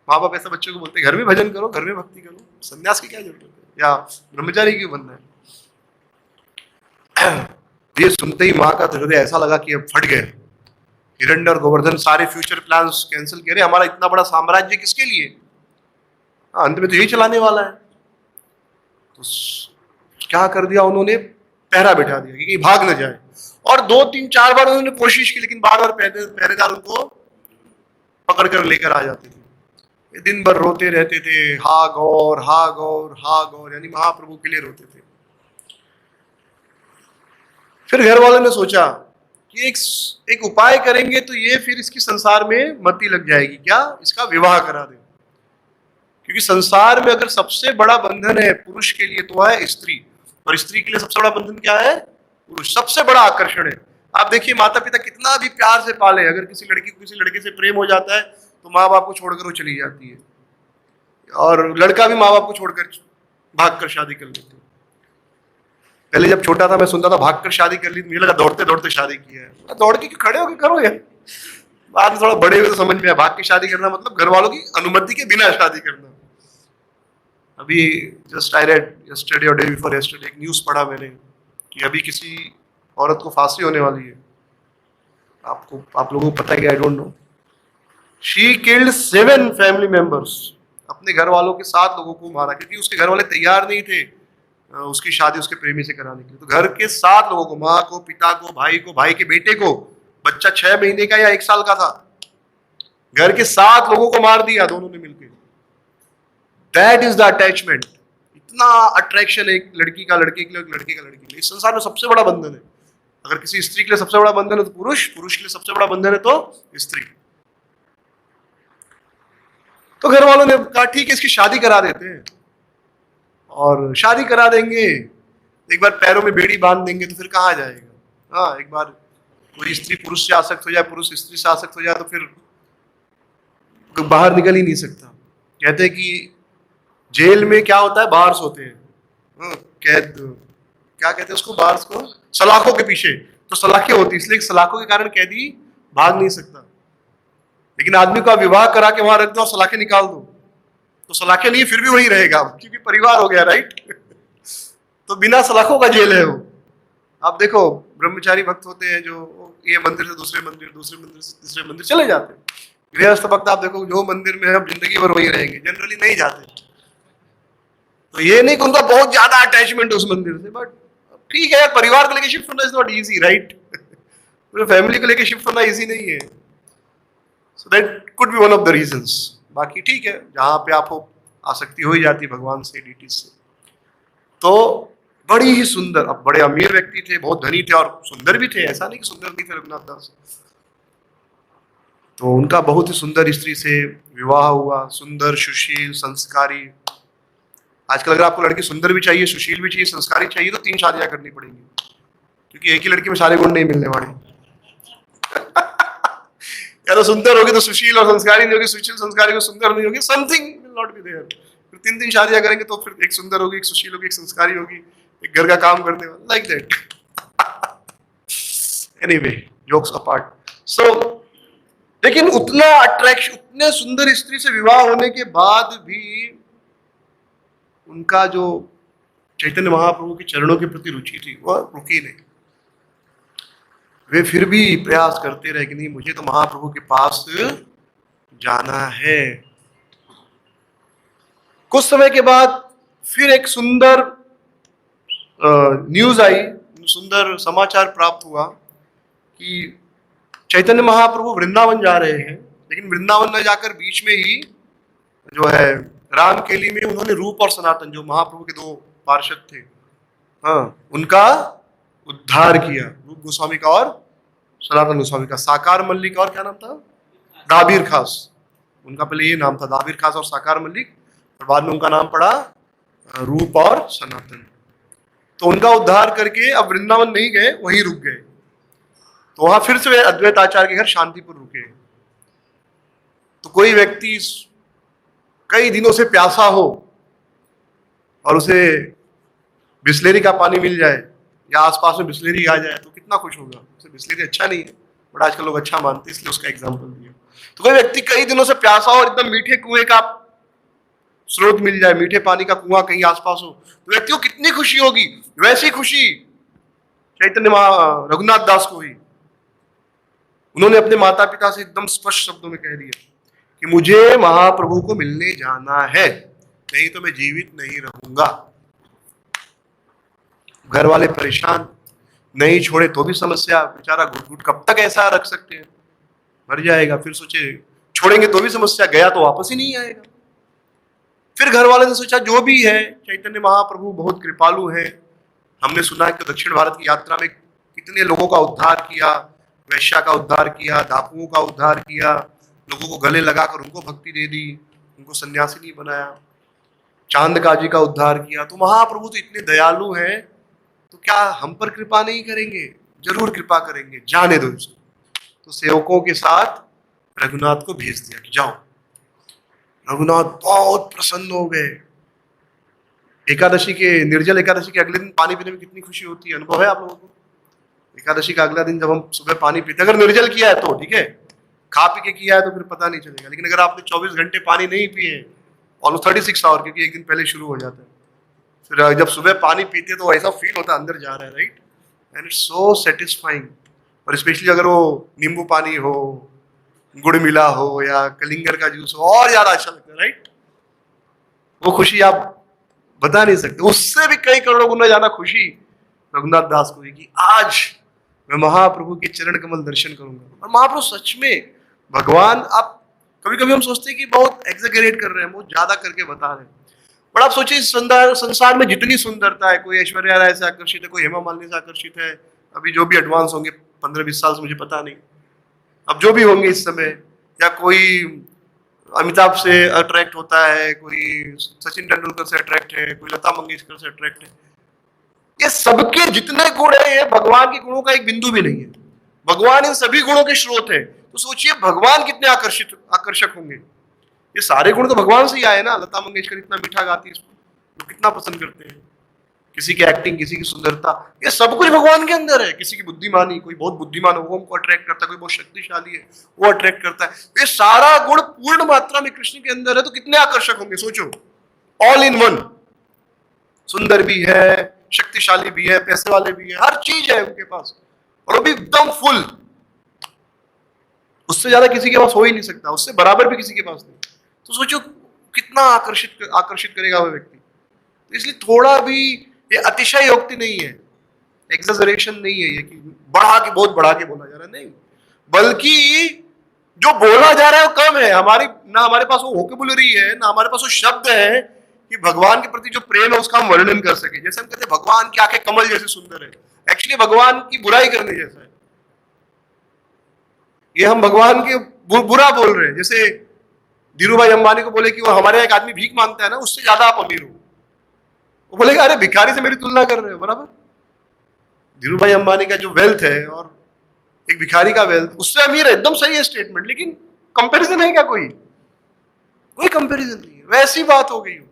माँ बाप ऐसा बच्चों को बोलते हैं, घर में भजन करो, घर में भक्ति करो, सन्यास की क्या जरूरत है, या ब्रह्मचारी क्यों बनना है। ये सुनते ही माँ का हृदय ऐसा लगा कि अब फट गए। हिरण्य और गोवर्धन सारे फ्यूचर प्लान्स कैंसिल किए। हमारा इतना बड़ा साम्राज्य किसके लिए, अंत में तो यही चलाने वाला है। तो क्या कर दिया उन्होंने, पहरा बिठा दिया कि कहीं भाग न जाए। और 2-3-4 बार उन्होंने कोशिश की, लेकिन बार बार पहरेदार उनको पकड़ कर लेकर आ जाते थे। ये दिन भर रोते रहते थे, हा गौर हा गौर हा गौर, यानी महाप्रभु के लिए रोते थे। फिर घर वालों ने सोचा कि एक उपाय करेंगे तो ये फिर इसकी संसार में मति लग जाएगी, क्या इसका विवाह करा दें। क्योंकि संसार में अगर सबसे बड़ा बंधन है पुरुष के लिए तो है स्त्री, और स्त्री के लिए सबसे बड़ा बंधन क्या है, पुरुष। सबसे बड़ा आकर्षण है। आप देखिए माता पिता कितना भी प्यार से पाले, अगर किसी लड़की को किसी लड़के से प्रेम हो जाता है तो माँ बाप को छोड़कर वो चली जाती है, और लड़का भी माँ बाप को छोड़कर भागकर शादी कर लेते हैं। पहले जब छोटा था मैं सुनता था भागकर शादी कर ली, मुझे लगा दौड़ते दौड़ते शादी किया है। दौड़ के खड़े होकर करो यार। बाद में थोड़ा बड़े हुए तो समझ में आया, भाग के शादी करना मतलब घर वालों की अनुमति के बिना शादी करना। अभी जस्ट आई रेड यस्टरडे और डे बिफोर यस्टरडे एक न्यूज़ पढ़ा मैंने कि अभी किसी औरत को फांसी होने वाली है। आप लोगों को पता है कि I don't know. She killed 7 family members, अपने घर वालों के 7 लोगों को मारा, क्योंकि उसके घर वाले तैयार नहीं थे उसकी शादी उसके प्रेमी से कराने के लिए। तो घर के 7 लोगों को, माँ को, पिता को, भाई के बेटे को, बच्चा 6 महीने का या 1 साल का था, घर के 7 लोगों को मार दिया दोनों ने मिलकर। That is the attachment. इतना अट्रैक्शन है एक लड़की का लड़के के लिए, लड़के का लड़की के लिए। इस संसार में सबसे बड़ा बंधन है। अगर किसी स्त्री के लिए सबसे बड़ा बंधन है तो पुरुष, पुरुष के लिए सबसे बड़ा बंधन है तो स्त्री। तो घर वालों ने कहा ठीक है इसकी शादी करा देते हैं, और शादी करा देंगे, एक बार पैरों में बेड़ी बांध देंगे तो फिर कहाँ जाएगा। हाँ, एक बार कोई स्त्री पुरुष से आसक्त हो जाए, पुरुष स्त्री से आसक्त हो जाए तो फिर बाहर निकल ही नहीं सकता। कहते हैं कि जेल में क्या होता है, बाहर सोते हैं कैद, क्या कहते हैं उसको, बाहर को सलाखों के पीछे। तो सलाखें होती है, इसलिए सलाखों के कारण कैदी भाग नहीं सकता। लेकिन आदमी को विवाह करा के वहां रख दो और सलाखें निकाल दो तो सलाखें नहीं, फिर भी वही रहेगा, क्योंकि परिवार हो गया, राइट। तो बिना सलाखों का जेल है वो। आप देखो ब्रह्मचारी भक्त होते हैं जो ये मंदिर से दूसरे मंदिर, दूसरे मंदिर से तीसरे मंदिर चले जाते हैं। गृहस्थ भक्त आप देखो जो मंदिर में है जिंदगी भर वही रहेंगे, जनरली नहीं जाते। तो ये नहीं कि उनका बहुत ज्यादा अटैचमेंट है उस मंदिर से, बट ठीक है, परिवार को लेकर शिफ्ट होना इज नॉट इजी, राइट। पूरे फैमिली को लेकर शिफ्ट होना इजी नहीं है। So that could be one of the reasons. बाकी ठीक है, जहां पे आपको आसक्ति हो ही जाती है भगवान से, डीटी से। तो बड़ी ही सुंदर, अब बड़े अमीर व्यक्ति थे, बहुत धनी थे और सुंदर भी थे, ऐसा नहीं कि सुंदर नहीं थे रघुनाथ दास। तो उनका बहुत ही सुंदर स्त्री से विवाह हुआ, सुंदर, सुशील, संस्कारी। आजकल अगर आपको लड़की सुंदर भी चाहिए, सुशील भी चाहिए, संस्कारी चाहिए, तो 3 शादियां करनी पड़ेंगी, क्योंकि एक ही लड़की में सारे गुण नहीं मिलने वाले। या तो सुंदर होगी तो सुशील और संस्कारी नहीं होगी, सुशील संस्कारी को सुंदर नहीं होगी, something will not be there. फिर 3 शादियां करेंगे तो फिर एक सुंदर होगी, एक सुशील होगी, एक संस्कारी होगी, एक घर का काम करने वाला, like that. Anyway, jokes apart. So लेकिन उतना अट्रैक्शन, उतने सुंदर स्त्री से विवाह होने के बाद भी उनका जो चैतन्य महाप्रभु के चरणों के प्रति रुचि थी वह रुकी नहीं। वे फिर भी प्रयास करते रहे कि नहीं, मुझे तो महाप्रभु के पास जाना है। कुछ समय के बाद फिर एक सुंदर न्यूज आई, सुंदर समाचार प्राप्त हुआ कि चैतन्य महाप्रभु वृंदावन जा रहे हैं, लेकिन वृंदावन न जाकर बीच में ही जो है रामकेली में उन्होंने रूप और सनातन, जो महाप्रभु के 2 पार्षद थे, हाँ, उनका उद्धार किया। रूप गोस्वामी का और सनातन गोस्वामी का। साकार मल्लिक और क्या नाम था? दाबीर खास। उनका पहले ये नाम था, दाबीर खास और साकार मल्लिक, और बाद में उनका नाम पड़ा रूप और सनातन। तो उनका उद्धार करके अब वृंदावन नहीं गए, वहीं रुक गए। तो वहां फिर से वे अद्वैत आचार्य के घर शांतिपुर रुके। तो कोई व्यक्ति कई दिनों से प्यासा हो और उसे बिस्लेरी का पानी मिल जाए या आसपास में बिस्लेरी आ जाए तो कितना खुश होगा। उसे बिस्लेरी अच्छा नहीं है, बट आजकल लोग अच्छा मानते हैं, इसलिए उसका एग्जाम्पल दिया। तो कोई व्यक्ति कई दिनों से प्यासा हो और एकदम मीठे कुएं का स्रोत मिल जाए, मीठे पानी का कुआं कहीं आसपास हो, तो व्यक्ति को कितनी खुशी होगी। वैसी खुशी चैतन्य रघुनाथ दास को हुई। उन्होंने अपने माता पिता से एकदम स्पष्ट शब्दों में कह दिया कि मुझे महाप्रभु को मिलने जाना है, नहीं तो मैं जीवित नहीं रहूंगा। घर वाले परेशान, नहीं छोड़े तो भी समस्या, बेचारा घुट घुट कब तक ऐसा रख सकते हैं, मर जाएगा। फिर सोचे छोड़ेंगे तो भी समस्या, गया तो वापस ही नहीं आएगा। फिर घर वाले ने सोचा जो भी है, चैतन्य महाप्रभु बहुत कृपालु है। हमने सुना है कि दक्षिण भारत की यात्रा में कितने लोगों का उद्धार किया, वैश्या का उद्धार किया, डाकुओं का उद्धार किया, लोगों को गले लगाकर उनको भक्ति दे दी, उनको सन्यासी नहीं बनाया, चांद काजी का उद्धार किया। तो महाप्रभु तो इतने दयालु हैं, तो क्या हम पर कृपा नहीं करेंगे? जरूर कृपा करेंगे, जाने दो इसको। तो सेवकों के साथ रघुनाथ को भेज दिया कि जाओ। रघुनाथ बहुत प्रसन्न हो गए। एकादशी के, निर्जल एकादशी के अगले दिन पानी पीने में कितनी खुशी होती है, अनुभव है आप लोगों को? एकादशी का अगला दिन जब हम सुबह पानी पीते, अगर निर्जल किया है तो ठीक है, खा पी के किया है तो फिर पता नहीं चलेगा। लेकिन अगर आपने 24 घंटे पानी नहीं पिए, ऑलमोस्ट 36 आवर, क्योंकि एक दिन पहले शुरू हो जाता है, फिर जब सुबह पानी पीते तो ऐसा फील होता है अंदर जा रहा है, right? And it's so satisfying. और स्पेशली अगर वो नींबू पानी हो, गुड़ मिला हो या कलिंगर का जूस हो, और ज्यादा अच्छा लगता है, राइट? वो खुशी आप बता नहीं सकते। उससे भी कई करोड़ों गुना ज्यादा खुशी रघुनाथ दास को हुई कि आज मैं महाप्रभु के चरण कमल दर्शन करूंगा। और महाप्रभु सच में भगवान, आप कभी कभी हम सोचते हैं कि बहुत एग्जैगरेट कर रहे हैं, बहुत ज्यादा करके बता रहे हैं, बट आप सोचिए संसार में जितनी सुंदरता है, कोई ऐश्वर्या राय से आकर्षित है, कोई हेमा मालिनी से आकर्षित है, अभी जो भी एडवांस होंगे 15-20 साल से मुझे पता नहीं, अब जो भी होंगे इस समय, या कोई अमिताभ से अट्रैक्ट होता है, कोई सचिन तेंदुलकर से अट्रैक्ट है, कोई लता मंगेशकर से अट्रैक्ट है, ये सबके जितने गुण है, ये भगवान के गुणों का एक बिंदु भी नहीं है। भगवान इन सभी गुणों के स्रोत है। तो सोचिए भगवान कितने आकर्षक होंगे। ये सारे गुण तो भगवान से ही आए ना। लता मंगेशकर इतना मीठा गाती है, इसको कितना पसंद करते हैं। किसी की एक्टिंग, किसी की सुंदरता, ये सब कुछ भगवान के अंदर है। किसी की बुद्धिमानी, कोई बहुत बुद्धिमान हो वो हमको अट्रैक्ट करता है, कोई बहुत शक्तिशाली है वो अट्रैक्ट करता है। ये सारा गुण पूर्ण मात्रा में कृष्ण के अंदर है, तो कितने आकर्षक होंगे सोचो। ऑल इन वन, सुंदर भी है, शक्तिशाली भी है, पैसे वाले भी है, हर चीज है उनके पास, और वो भी एकदम फुल। उससे ज्यादा किसी के पास हो ही नहीं सकता, उससे बराबर भी किसी के पास नहीं। तो सोचो कितना आकर्षित करेगा वो व्यक्ति। तो इसलिए थोड़ा भी ये अतिशयोक्ति नहीं है, एक्सैजरेशन नहीं है ये कि बहुत बढ़ा के बोला जा रहा है, नहीं, बल्कि जो बोला जा रहा है वो कम है। ना हमारे पास वो वोकेबुलरी है, ना हमारे पास वो शब्द है कि भगवान के प्रति जो प्रेम है उसका हम वर्णन कर सके। जैसे हम कहते हैं भगवान की आंखें कमल जैसे सुंदर है, एक्चुअली भगवान की बुराई करने जैसा है। ये हम भगवान के बुरा बोल रहे हैं। जैसे धीरू भाई अंबानी को बोले कि वो हमारे एक आदमी भीख मांगता है ना, उससे ज्यादा आप अमीर हो, वो बोलेगा अरे भिखारी से मेरी तुलना कर रहे हो। बराबर, धीरू भाई अंबानी का जो वेल्थ है और एक भिखारी का वेल्थ, उससे अमीर है, एकदम सही है स्टेटमेंट, लेकिन कंपैरिजन है क्या? कोई कंपैरिजन नहीं है। वैसी बात हो गई हो,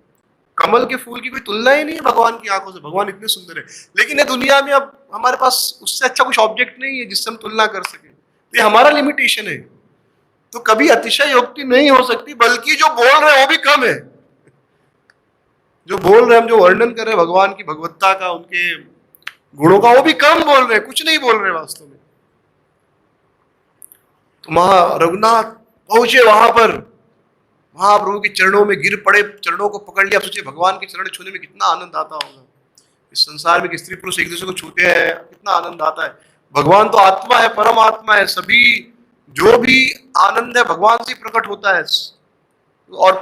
कमल के फूल की कोई तुलना ही नहीं है भगवान की आंखों से। भगवान इतने सुंदर है, लेकिन ये दुनिया में अब हमारे पास उससे अच्छा कुछ ऑब्जेक्ट नहीं है जिससे हम तुलना कर सके। तो ये हमारा लिमिटेशन है। तो कभी अतिशयोक्ति नहीं हो सकती, बल्कि जो बोल रहे हैं वो भी कम है। जो बोल रहे हैं हम, जो वर्णन कर रहे हैं भगवान की भगवत्ता का, उनके गुणों का, वो भी कम बोल रहे हैं, कुछ नहीं बोल रहे वास्तव में। तो रघुनाथ पहुंचे वहां पर, महाप्रभु के चरणों में गिर पड़े, चरणों को पकड़ लिया। सोचिए भगवान के चरण छूने में कितना आनंद आता होगा। इस संसार में स्त्री पुरुष एक दूसरे को छूते हैं, कितना आनंद आता है। भगवान तो आत्मा है, परमात्मा है, सभी जो भी आनंद है भगवान से प्रकट होता है और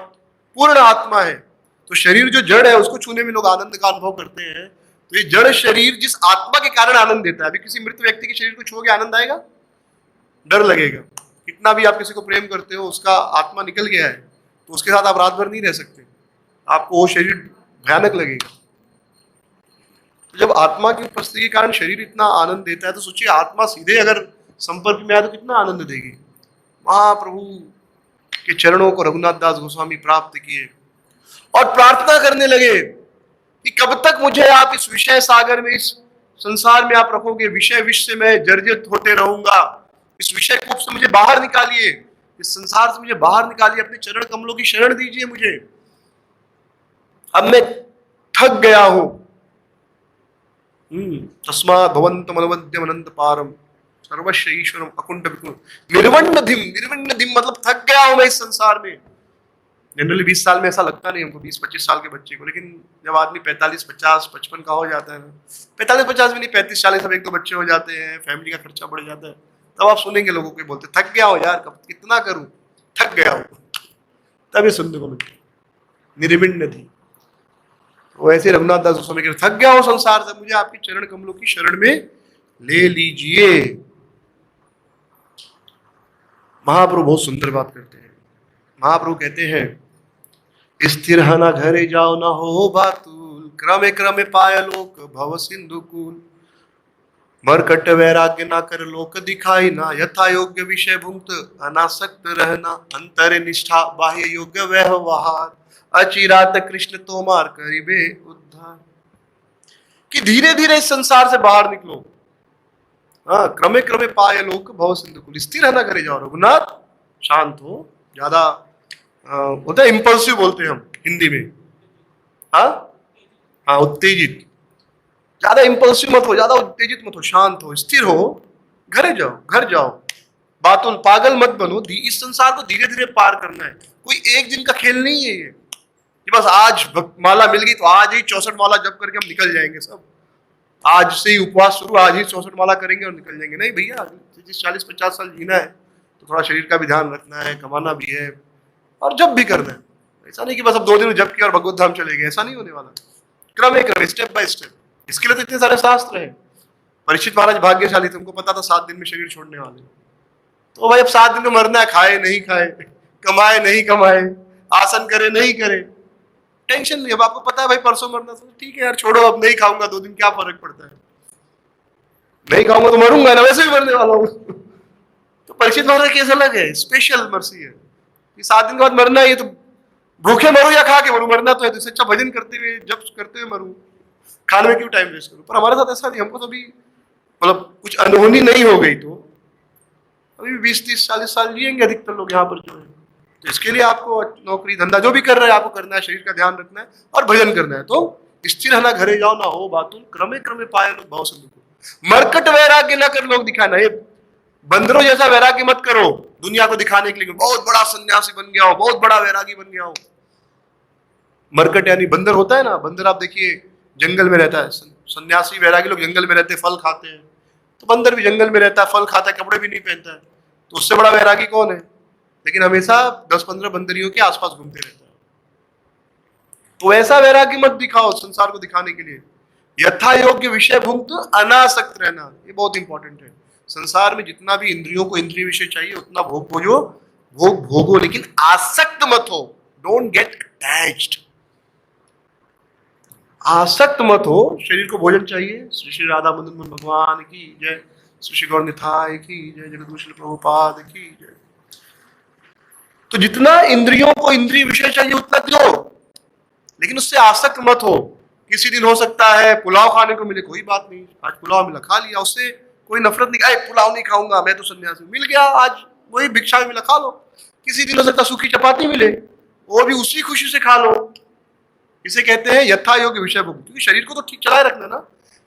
पूर्ण आत्मा है। तो शरीर जो जड़ है उसको छूने में लोग आनंद का अनुभव करते हैं। तो ये जड़ शरीर जिस आत्मा के कारण आनंद देता है, अभी किसी मृत व्यक्ति के शरीर को छूओगे आनंद आएगा? डर लगेगा। कितना भी आप किसी को प्रेम करते हो, उसका आत्मा निकल गया है तो उसके साथ आप रात भर नहीं रह सकते, आपको वो शरीर भयानक लगेगा। तो जब आत्मा की उपस्थिति के कारण शरीर इतना आनंद देता है, तो सोचिए आत्मा सीधे अगर संपर्क में आए तो कितना आनंद देगी। महाप्रभु के चरणों को रघुनाथ दास गोस्वामी प्राप्त किए और प्रार्थना करने लगे कि कब तक मुझे आप इस विषय सागर में, इस संसार में आप रखोगे? विषय विष से मैं जर्जरित होते रहूंगा। इस विषय कूप से मुझे बाहर निकालिए, इस संसार से मुझे बाहर निकालिए, अपने चरण कमलों की शरण दीजिए मुझे। अब मैं थक गया हूं। तस्मात् भवन्तम् अनवद्यम् अनंत पारम सर्वस्व ईश्वरम अकुंठ विकुल निर्वण्णधिम। निर्वण्णधिम मतलब थक गया हूं मैं इस संसार में। जनरली 20 साल में ऐसा लगता नहीं हमको, 20-25 साल के बच्चे को, लेकिन जब आदमी 45, 50, 55 का हो जाता है ना, 45, 50 भी नहीं, 35, 40, सब एक दो बच्चे हो जाते हैं, फैमिली का खर्चा बढ़ जाता है, तब आप सुनेंगे लोगों को बोलते थक गया हो यार, कब कितना करूं, थक गया हूं, तभी सुनने को मिलता निर्विण्ण थी। वो ऐसे रघुनाथ दास गोस्वामी के थक गया हूं संसार से, मुझे आपके चरण कमलों की शरण में ले लीजिए। महाप्रभु बहुत सुंदर बात करते हैं। महाप्रभु कहते हैं स्थिर हना घरे जाओ ना हो बातुल, क्रमे क्रमे पाय लोक भव सिंधु कूल। मरकट वैराग्य ना कर लोक दिखाई ना, यथा योग्य विषय भुक्त अनासक्त रहना। अंतर निष्ठा बाह्य योग्य व्यवहार, अचिरात कृष्ण तोमार करिबे उद्धार। कि धीरे धीरे इस संसार से बाहर निकलो। हाँ, क्रमे क्रमे पाय लोक भव सिंधु कूल। स्थिर रहना घरे जाओ रघुनाथ, शांत हो। ज्यादा होता है इंपल्सिव बोलते हैं हम हिंदी में, हाँ उत्तेजित। ज्यादा इंपल्सिव मत हो, ज्यादा उत्तेजित मत हो, शांत हो, स्थिर हो, घर जाओ। बातुल पागल मत बनो। इस संसार को धीरे धीरे पार करना है, कोई एक दिन का खेल नहीं है ये कि बस आज माला मिल गई तो आज ही 64 माला जप करके हम निकल जाएंगे सब, आज से ही उपवास शुरू, आज ही 64 माला करेंगे और निकल जाएंगे। नहीं भैया, 40-50 साल जीना है तो थोड़ा शरीर का भी ध्यान रखना है, कमाना भी है और जब भी करना है। ऐसा नहीं कि बस अब 2 दिन जप किया और भगवत धाम चले गए, ऐसा नहीं होने वाला। क्रमे क्रमे, स्टेप बाय स्टेप। इसके लिए तो इतने सारे शास्त्र हैं। परीक्षित महाराज भाग्यशाली थे, उनको पता था 7 दिन में शरीर छोड़ने वाले। तो भाई अब 7 दिन में मरना है, खाए नहीं खाए, कमाए नहीं कमाए, आसन करे नहीं करे, टेंशन नहीं। अब आपको पता है भाई परसों मरना, तो ठीक है यार छोड़ो, अब नहीं खाऊंगा 2 दिन, क्या फर्क पड़ता है, नहीं खाऊंगा तो मरूंगा ना, वैसे भी मरने वाला हूं। तो परीक्षित महाराज केस अलग है, स्पेशल मर्सी है कि 7 दिन के बाद मरना है। ये तो भूखे मरू या खा के मरू, मरना तो है, तो इससे अच्छा भजन करते हुए जब करते हुए मरू, खाने में क्यों टाइम वेस्ट करूं। पर हमारे साथ ऐसा नहीं, हमको तो भी मतलब कुछ अनहोनी नहीं हो गई तो अभी 20-30-40 साल जिएंगे अधिकतर लोग यहाँ पर जो है। तो इसके लिए आपको नौकरी धंधा जो भी कर रहे हैं आपको करना है, शरीर का ध्यान रखना है और भजन करना है। तो स्थिर रहना घरे जाओ ना हो बातुल, क्रमे क्रमे पाए लोग भाव सिंधु कूल। मरकट वैराग्य ना कर लोग दिखाना, ये बंदरों जैसा वैराग्य मत करो दुनिया को दिखाने के लिए, बहुत बड़ा सन्यासी बन गया हो, बहुत बड़ा वैरागी बन गया हो। मरकट यानी बंदर होता है ना, बंदर आप देखिए जंगल में रहता है, सन्यासी वैरागी लोग जंगल में रहते हैं, फल खाते हैं। तो बंदर भी जंगल में रहता है, फल खाता है, कपड़े भी नहीं पहनता है, तो उससे बड़ा वैरागी कौन है? लेकिन हमेशा 10-15 बंदरियों के आसपास घूमते रहता है। तो ऐसा वैराग्य मत दिखाओ संसार को दिखाने के लिए। यथा योग्य विषय भुक्त अनासक्त रहना, ये बहुत इंपॉर्टेंट है। संसार में जितना भी इंद्रियों को इंद्रिय विषय चाहिए उतना भोग भोगो, लेकिन आसक्त मत हो। डोंट गेट अटैच्ड, आसक्त मत हो। शरीर को भोजन चाहिए। श्री श्री राधा मदन भगवान की जय, श्री श्री गौर निताय की जय, जगद्गुरु प्रभुपाद की जय। तो जितना इंद्रियों को इंद्रिय विषय चाहिए उतना दो, लेकिन उससे आसक्त मत हो। किसी दिन हो सकता है पुलाव खाने को मिले, कोई बात नहीं, आज पुलाव मिला खा लिया, उससे कोई नफरत नहीं, आए पुलाव नहीं खाऊंगा मैं तो सन्यासी, मिल गया आज वही भिक्षा में मिला खा लो। किसी दिन हो सकता सूखी चपाती मिले, वो भी उसी खुशी से खा लो। इसे कहते हैं यथा योग्य विषय भोग, क्योंकि शरीर को तो ठीक चलाए रखना ना,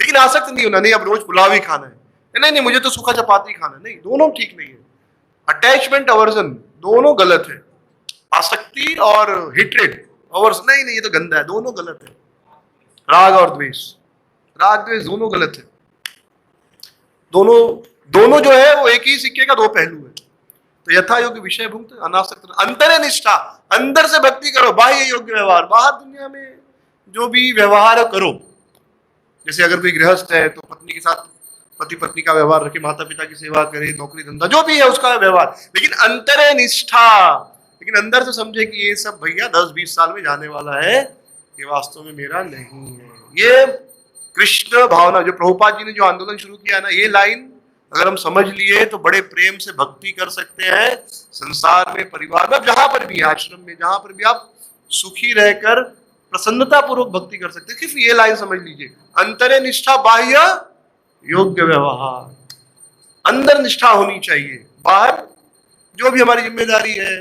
लेकिन आसक्त नहीं होना, नहीं अब रोज पुलाव ही खाना है, नहीं मुझे तो सूखा चपाती खाना है, नहीं, दोनों ठीक नहीं है। अटैचमेंट अवर्जन दोनों गलत है। आसक्ति और हेट्रेड अवर्जन, नहीं ये तो गंदा है, दोनों गलत है। राग और द्वेष, राग द्वेष दोनों गलत है। दोनों जो है वो एक ही सिक्के का दो पहलू है। तो यथा योग्य विषय भुक्त अनासक्त, अंतरे निष्ठा, अंदर से भक्ति करो, बाह्य योग्य व्यवहार, बाहर दुनिया में जो भी व्यवहार करो। जैसे अगर कोई गृहस्थ है तो पत्नी के साथ पति पत्नी का व्यवहार रखे, माता पिता की सेवा करे, नौकरी धंधा जो भी है उसका व्यवहार, लेकिन अंतरे निष्ठा, लेकिन अंदर से समझे कि ये सब भैया 10-20 साल में जाने वाला है, ये वास्तव में मेरा नहीं है। ये कृष्ण भावना जो प्रभुपाद जी ने जो आंदोलन शुरू किया ना, ये लाइन अगर हम समझ लिए तो बड़े प्रेम से भक्ति कर सकते हैं। संसार में, परिवार में, जहां पर भी, आश्रम में, जहां पर भी आप सुखी रहकर प्रसन्नता पूर्वक भक्ति कर सकते हैं। सिर्फ ये लाइन समझ लीजिए, अंतरे निष्ठा, बाह्य योग्य व्यवहार। अंदर निष्ठा होनी चाहिए, बाहर जो भी हमारी जिम्मेदारी है,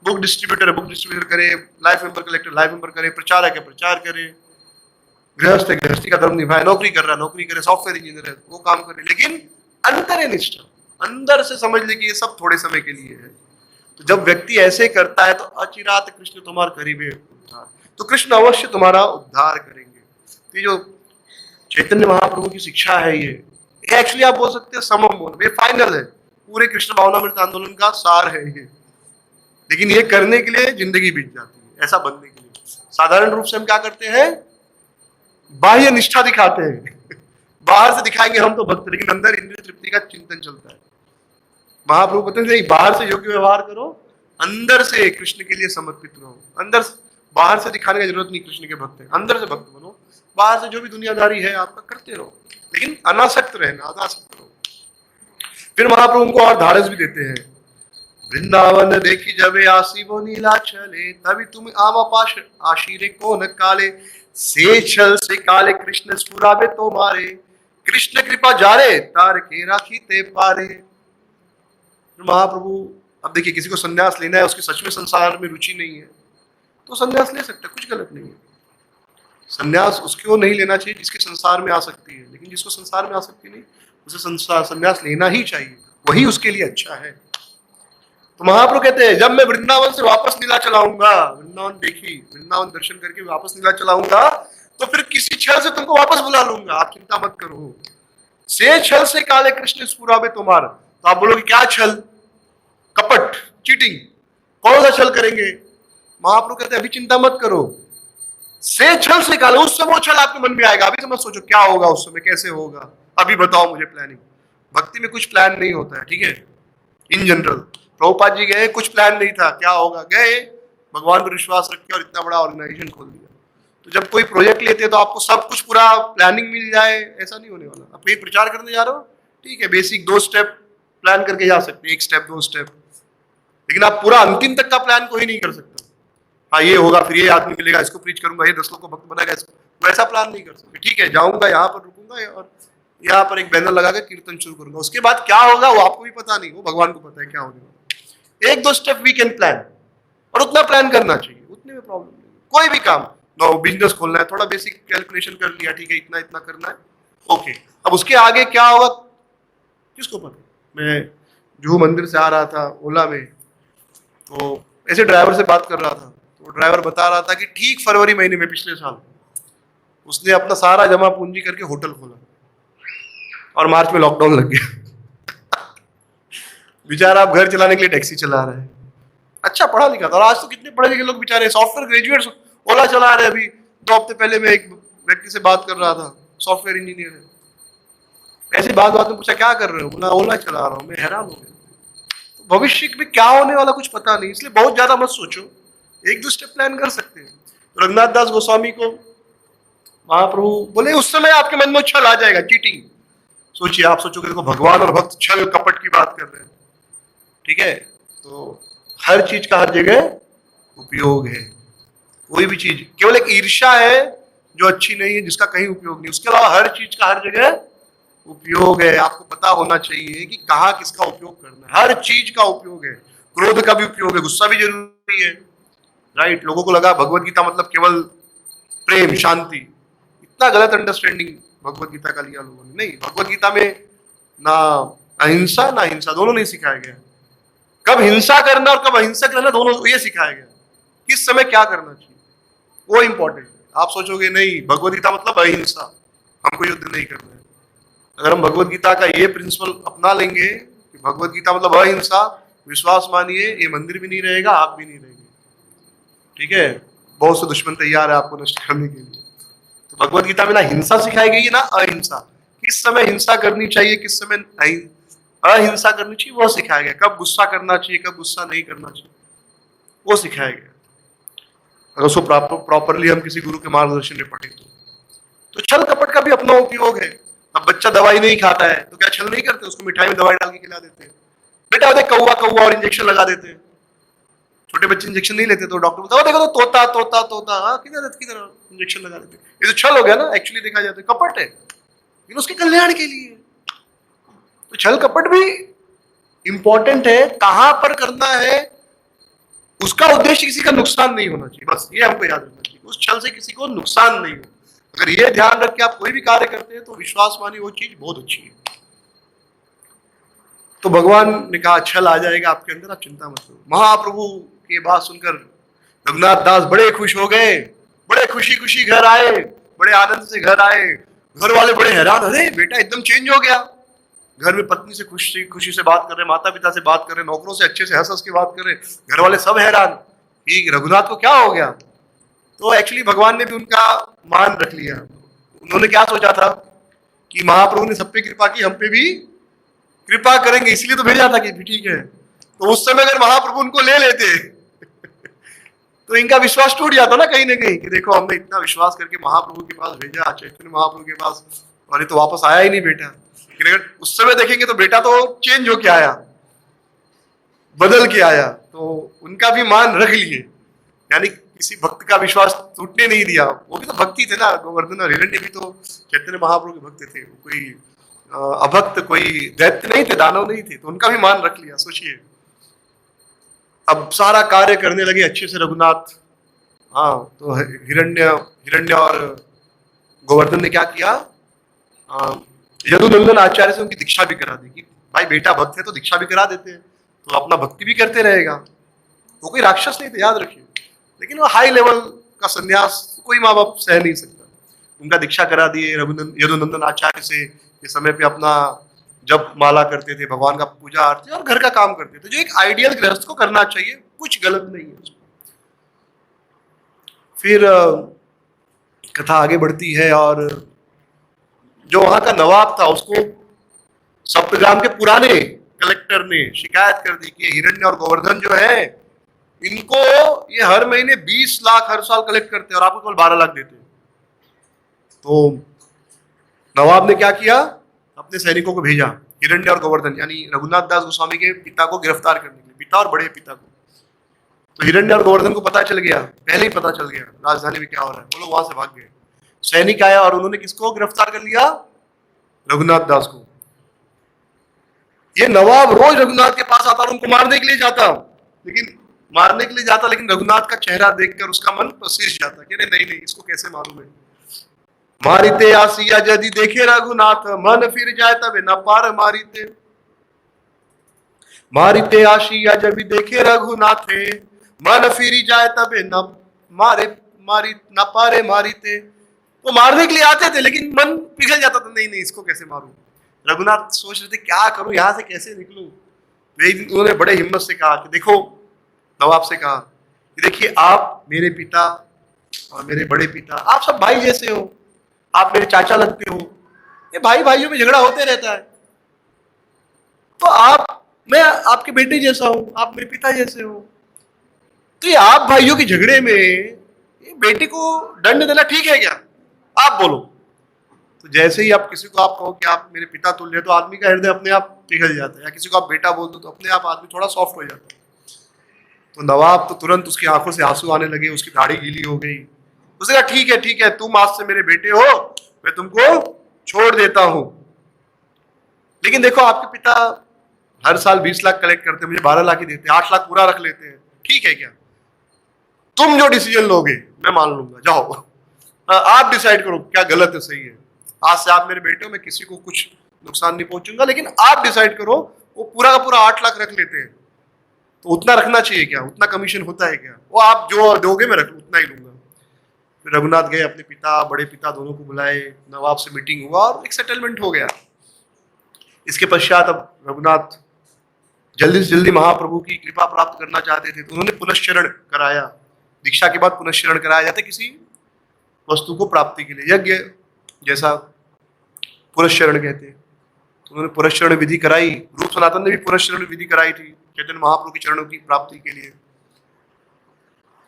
बुक डिस्ट्रीब्यूटर करे, life member collector life member करे, प्रचारक है प्रचार करे, गृहस्थ है गृहस्थी का धर्म निभाए, नौकरी कर रहा है नौकरी करे, सॉफ्टवेयर इंजीनियर है वो काम करे, लेकिन अंतर निष्ठा, अंदर से समझ ले कि ये सब थोड़े समय के लिए है। तो जब व्यक्ति ऐसे करता है तो अचिरात कृष्ण तुम्हारे करीब है उद्धार, तो कृष्ण अवश्य तुम्हारा उद्धार करेंगे। तो ये जो चैतन्य महाप्रभु की शिक्षा है, ये एक्चुअली आप बोल सकते हैं समम बोल, ये फाइनल है, पूरे कृष्ण भावनामृत आंदोलन का सार है ये। लेकिन ये करने के लिए जिंदगी बीत जाती है, ऐसा बनने के लिए। साधारण रूप से हम क्या करते हैं, बाह्य निष्ठा दिखाते हैं, बाहर से दिखाएंगे हम तो भक्त, लेकिन अंदर इंद्रिय तृप्ति का चिंतन चलता है। महाप्रभु बताते हैं नहीं, बाहर से योग्य व्यवहार करो, अंदर से कृष्ण के लिए समर्पित रहो। अंदर बाहर से दिखाने की जरूरत नहीं, कृष्ण के भक्त हैं, अंदर से भक्त बनो। बाहर से जो भी दुनियादारी है आपका करते रहो, लेकिन अनासक्त रहना, अनासक्त रहो। फिर महाप्रभु उनको और धारस भी देते हैं, वृंदावन देखी जबे आसी वो नीला चले, तभी तुम आमा पाश आशीरे को न काले, से छल से काले कृष्ण स्फुराबे तो मारे, कृष्ण कृपा जारे तार के राखी ते पारे। महाप्रभु, अब देखिए किसी को संन्यास लेना है, उसके सच में संसार में रुचि नहीं है तो संन्यास ले सकता है, कुछ गलत नहीं है। संन्यास उसको नहीं लेना चाहिए जिसके संसार में आ सकती है, लेकिन जिसको संसार में आ सकती नहीं उसे संन्यास लेना ही चाहिए, वही उसके लिए अच्छा है। तो महाप्रभु कहते हैं जब मैं वृंदावन से वापस लीला चलाऊंगा, वृंदावन देखी, वृंदावन दर्शन करके वापस लीला चलाऊंगा, तो फिर किसी छल से तुमको वापस बुला लूंगा, आप चिंता मत करो। से छल से काले कृष्ण स्फुराबे तुम्हारा, तो आप बोलोगे क्या छल, कपट, चीटिंग, कौन सा छल करेंगे? महाप्रभु कहते हैं अभी चिंता मत करो, से छल से काले, उस समय वो छल आपके मन में आएगा, अभी तो मत सोचो क्या होगा उस समय, कैसे होगा, अभी बताओ मुझे प्लानिंग। भक्ति में कुछ प्लान नहीं होता है, ठीक है। इन जनरल प्रभुपाद जी गए, कुछ प्लान नहीं था क्या होगा, गए भगवान पर विश्वास रख के और इतना बड़ा ऑर्गेनाइजेशन खोल दिया। तो जब कोई प्रोजेक्ट लेते हैं तो आपको सब कुछ पूरा प्लानिंग मिल जाए, ऐसा नहीं होने वाला। आप एक प्रचार करने जा रहे हो, ठीक है, बेसिक 2 स्टेप प्लान करके जा सकते हैं, 1 स्टेप 2 स्टेप, लेकिन आप पूरा अंतिम तक का प्लान कोई नहीं कर सकता। हाँ ये होगा, फिर ये आदमी मिलेगा, इसको प्रीच करूंगा, ये 10 लोग को भक्त बनाएगा, वैसा प्लान नहीं कर सकते। ठीक है, जाऊंगा यहाँ पर रुकूंगा और यहाँ पर एक बैनर लगाकर कीर्तन शुरू करूंगा, उसके बाद क्या होगा वो आपको भी पता नहीं, वो भगवान को पता है क्या होगा। 1-2 स्टेप वी कैन प्लान, और उतना प्लान करना चाहिए, उतने में प्रॉब्लम नहीं। कोई भी काम, नो बिजनेस खोलना है, थोड़ा बेसिक कैलकुलेशन कर लिया, ठीक है इतना इतना करना है, ओके। अब उसके आगे क्या होगा किसको पता। मैं जुहू मंदिर से आ रहा था ओला में, तो ऐसे ड्राइवर से बात कर रहा था, तो ड्राइवर बता रहा था कि ठीक फरवरी महीने में पिछले साल उसने अपना सारा जमा पूंजी करके होटल खोला और मार्च में लॉकडाउन लग गया। बेचारा आप घर चलाने के लिए टैक्सी चला रहे हैं, अच्छा पढ़ा लिखा था, और आज तो कितने पढ़े लिखे लोग बेचारे सॉफ्टवेयर ग्रेजुएट्स ओला चला रहे हैं। अभी 2 हफ्ते पहले मैं एक व्यक्ति से बात कर रहा था, सॉफ्टवेयर इंजीनियर है, ऐसी बात बात में पूछा क्या कर रहे हो, बोला ओला चला रहा हूँ। मैं हैरान हो गया। तो भविष्य में क्या होने वाला कुछ पता नहीं, इसलिए बहुत ज्यादा मत सोचो, 1-2 स्टेप प्लान कर सकते हैं। तो रघुनाथ दास गोस्वामी को महाप्रभु बोले उस समय आपके मन में छल आ जाएगा, चीटिंग। सोचिए, आप सोचोगे देखो भगवान और भक्त छल कपट की बात कर रहे हैं, ठीक है। तो हर चीज का हर जगह उपयोग है। कोई भी चीज, केवल एक ईर्ष्या है जो अच्छी नहीं है, जिसका कहीं उपयोग नहीं, उसके अलावा हर चीज का हर जगह उपयोग है। आपको पता होना चाहिए कि कहाँ किसका उपयोग करना है। हर चीज का उपयोग है, क्रोध का भी उपयोग है, गुस्सा भी जरूरी है, राइट। लोगों को लगा भगवत गीता मतलब केवल प्रेम शांति, इतना गलत अंडरस्टैंडिंग भगवत गीता का लिया लोगों ने। नहीं, भगवत गीता में ना अहिंसा ना हिंसा दोनों नहीं सिखाया गया। कब हिंसा करना और कब अहिंसक रहना दोनों ये सिखाया गया। किस समय क्या करना चाहिए वो इंपॉर्टेंट है। आप सोचोगे नहीं भगवत गीता मतलब अहिंसा, हमको युद्ध नहीं करना है। अगर हम भगवत गीता का ये प्रिंसिपल अपना लेंगे कि भगवत गीता मतलब अहिंसा, विश्वास मानिए ये मंदिर भी नहीं रहेगा, आप भी नहीं रहेंगे, ठीक है। बहुत से दुश्मन तैयार है आपको नष्ट करने के लिए। तो भगवत गीता में ना हिंसा सिखाई गई है ना अहिंसा। किस समय हिंसा करनी चाहिए, किस समय अहिंसा करनी चाहिए वो सिखाया गया। कब गुस्सा करना चाहिए, कब गुस्सा नहीं करना चाहिए वो सिखाया गया। अगर उसको प्रॉपरली हम किसी गुरु के मार्गदर्शन में पढ़े तो छल कपट का भी अपना उपयोग है। अब बच्चा दवाई नहीं खाता है तो क्या छल नहीं करते, उसको मिठाई में दवाई डाल के खिला देते हैं। बेटा देख कौवा कौवा और इंजेक्शन लगा देते हैं। छोटे बच्चे इंजेक्शन नहीं लेते तो डॉक्टर बोलता है देखो तो तोता तोता तोता, किधर इंजेक्शन लगा देते हैं। ये तो छल हो गया ना, एक्चुअली देखा जाए तो कपट है, लेकिन उसके कल्याण के लिए। तो छल कपट भी इंपॉर्टेंट है, कहां पर करना है, उसका उद्देश्य किसी का नुकसान नहीं होना चाहिए, बस ये हमको याद रखना चाहिए। उस छल से किसी को नुकसान नहीं हो। अगर ये ध्यान रख के आप कोई भी कार्य करते हैं तो विश्वास मानिए वो चीज बहुत अच्छी है। तो भगवान ने कहा छल आ जाएगा आपके अंदर, आप चिंता मत करो। महाप्रभु की बात सुनकर रघुनाथ दास बड़े खुश हो गए, बड़े खुशी खुशी घर आए, बड़े आनंद से घर आए। घर वाले बड़े हैरान, अरे बेटा एकदम चेंज हो गया। घर में पत्नी से खुशी खुशी से बात कर रहे, माता पिता से बात कर रहे, नौकरों से अच्छे से हंस हंस के बात कर रहे। घर वाले सब हैरान कि रघुनाथ को क्या हो गया। तो एक्चुअली भगवान ने भी उनका मान रख लिया। उन्होंने क्या सोचा था कि महाप्रभु ने सब पे कृपा की, हम पे भी कृपा करेंगे, इसलिए तो भेजा था कि ठीक है। तो उस समय अगर महाप्रभु उनको ले लेते तो इनका विश्वास टूट जाता ना कहीं कि देखो हमने इतना विश्वास करके महाप्रभु के पास भेजा, चैतन्य महाप्रभु के पास, और ये तो वापस आया ही नहीं बेटा। लेकिन अगर उस समय देखेंगे तो बेटा तो चेंज होके आया, बदल के आया। तो उनका भी मान रख लिए, यानी किसी भक्त का विश्वास टूटने नहीं दिया। वो भी तो भक्ति थे ना, गोवर्धन और हिरण्य भी तो चैतन्य महाप्रभु के भक्त थे, कोई अभक्त कोई दैत्य नहीं थे, दानव नहीं थे। तो उनका भी मान रख लिया। सोचिए, अब सारा कार्य करने लगे अच्छे से रघुनाथ। हाँ, तो हिरण्य और गोवर्धन ने क्या किया, यदुनंदन आचार्य से उनकी दीक्षा भी करा दी कि भाई बेटा भक्त है तो दीक्षा भी करा देते हैं, तो अपना भक्ति भी करते रहेगा। वो कोई राक्षस नहीं थे, याद रखिए। लेकिन वो हाई लेवल का संन्यास कोई माँ बाप सह नहीं सकता। उनका दीक्षा करा दिए यदुनंदन आचार्य से। ये समय पे अपना जब माला करते थे, भगवान का पूजा आरती और घर का काम करते थे, जो एक आइडियल गृहस्थ को करना चाहिए, कुछ गलत नहीं है उसमें। फिर कथा आगे बढ़ती है और जो वहां का नवाब था उसको सप्तग्राम के पुराने कलेक्टर ने शिकायत कर दी कि हिरण्य और गोवर्धन जो है इनको ये हर महीने 20 लाख हर साल कलेक्ट करते हैं और आपको केवल 12 लाख देते हैं। तो नवाब ने क्या किया, अपने सैनिकों को भेजा हिरण्य और गोवर्धन यानी रघुनाथ दास गोस्वामी के पिता को गिरफ्तार करने के लिए, पिता और बड़े पिता को। तो हिरण्य और गोवर्धन को पता चल गया, पहले ही पता चल गया राजधानी में क्या हो रहा है। वो लोग वहां से भाग गए। सैनिक आया और उन्होंने किसको गिरफ्तार कर लिया, रघुनाथ दास को। ये नवाब रोज रघुनाथ के पास आता और उनको मारने के लिए जाता, लेकिन रघुनाथ का चेहरा देखकर उसका मन पसीज जाता कि नहीं नहीं इसको कैसे मारूं मैं। मारिते आसिया यदि देखे रघुनाथ, मन फिर जाए तब न पार मारिते। मारिते आसिया जब देखे रघुनाथ, मन फिर जाए तब न पारे मारिते। वो मारने के लिए आते थे लेकिन मन पिघल जाता था, नहीं नहीं इसको कैसे मारूं। रघुनाथ सोच रहे थे क्या करूं, यहां से कैसे निकलूं। उन्होंने बड़े हिम्मत से कहा कि देखो नवाब से कहा कि देखिए आप मेरे पिता और मेरे बड़े पिता, आप सब भाई जैसे हो, आप मेरे चाचा लगते हो, ये भाई भाइयों में झगड़ा होते रहता है, तो मैं आपके बेटे जैसा हूं, आप मेरे पिता जैसे हो, तो ये आप भाइयों के झगड़े में ये बेटे को दंड देना ठीक है क्या? आप बोलो। तो जैसे ही आप किसी को आप कहो कि आप मेरे पिता तुल्य है, तो आदमी का हृदय अपने आप पिघल जाता है, या किसी को आप बेटा बोल दो तो अपने आप आदमी थोड़ा सॉफ्ट हो जाता है। तो नवाब तो तुरंत उसकी आंखों से आंसू आने लगे, उसकी दाढ़ी गीली हो गई। उसने कहा ठीक है, तुम आज से मेरे बेटे हो, मैं तुमको छोड़ देता हूं, लेकिन देखो आपके पिता हर साल 20 लाख कलेक्ट करते, मुझे 12 लाख ही देते हैं, 8 लाख पूरा रख लेते हैं, ठीक है क्या? तुम जो डिसीजन लोगे मैं मान लूंगा, जाओ आप डिसाइड करो क्या गलत है सही है। आज से आप मेरे बेटे हो, मैं किसी को कुछ नुकसान नहीं पहुंचूंगा, लेकिन आप डिसाइड करो। वो पूरा का पूरा 8 लाख रख लेते हैं, तो उतना रखना चाहिए क्या? उतना कमीशन होता है क्या? वो आप जो दोगे मैं उतना ही लूंगा। फिर रघुनाथ गए, अपने पिता बड़े पिता दोनों को बुलाए, नवाब से मीटिंग हुआ और एक सेटलमेंट हो गया। इसके पश्चात अब रघुनाथ जल्दी से जल्दी महाप्रभु की कृपा प्राप्त करना चाहते थे, तो उन्होंने पुनश्चरण कराया। दीक्षा के बाद पुनश्चरण कराया जाता है किसी वस्तु को प्राप्ति के लिए, यज्ञ जैसा पुनश्चरण कहते हैं। तो उन्होंने पुनश्चरण विधि कराई। रूप सनातन ने भी पुनश्चरण विधि कराई थी चैतन्य महाप्रभु के चरणों की प्राप्ति के लिए।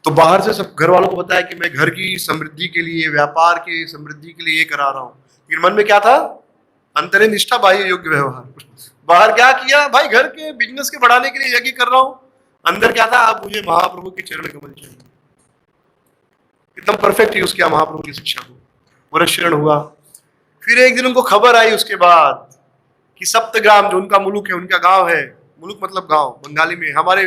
तो बाहर से सब घर वालों को बताया कि मैं घर की समृद्धि के लिए, व्यापार की समृद्धि के लिए ये करा रहा हूँ, लेकिन मन में क्या था? अंतरे निष्ठा, बाह्य योग्य व्यवहार। बाहर क्या किया? भाई घर के बिजनेस के बढ़ाने के लिए यज्ञ कर रहा हूँ, अंदर क्या था? आप मुझे महाप्रभु के चरण कमल चाहिए। एकदम परफेक्ट यूज किया महाप्रभु की शिक्षा को, पुनश्चरण हुआ। फिर एक दिन उनको खबर आई उसके बाद कि सप्तग्राम, जो उनका मुलुक है, उनका गांव है, मुलुक मतलब गांव बंगाली में, हमारे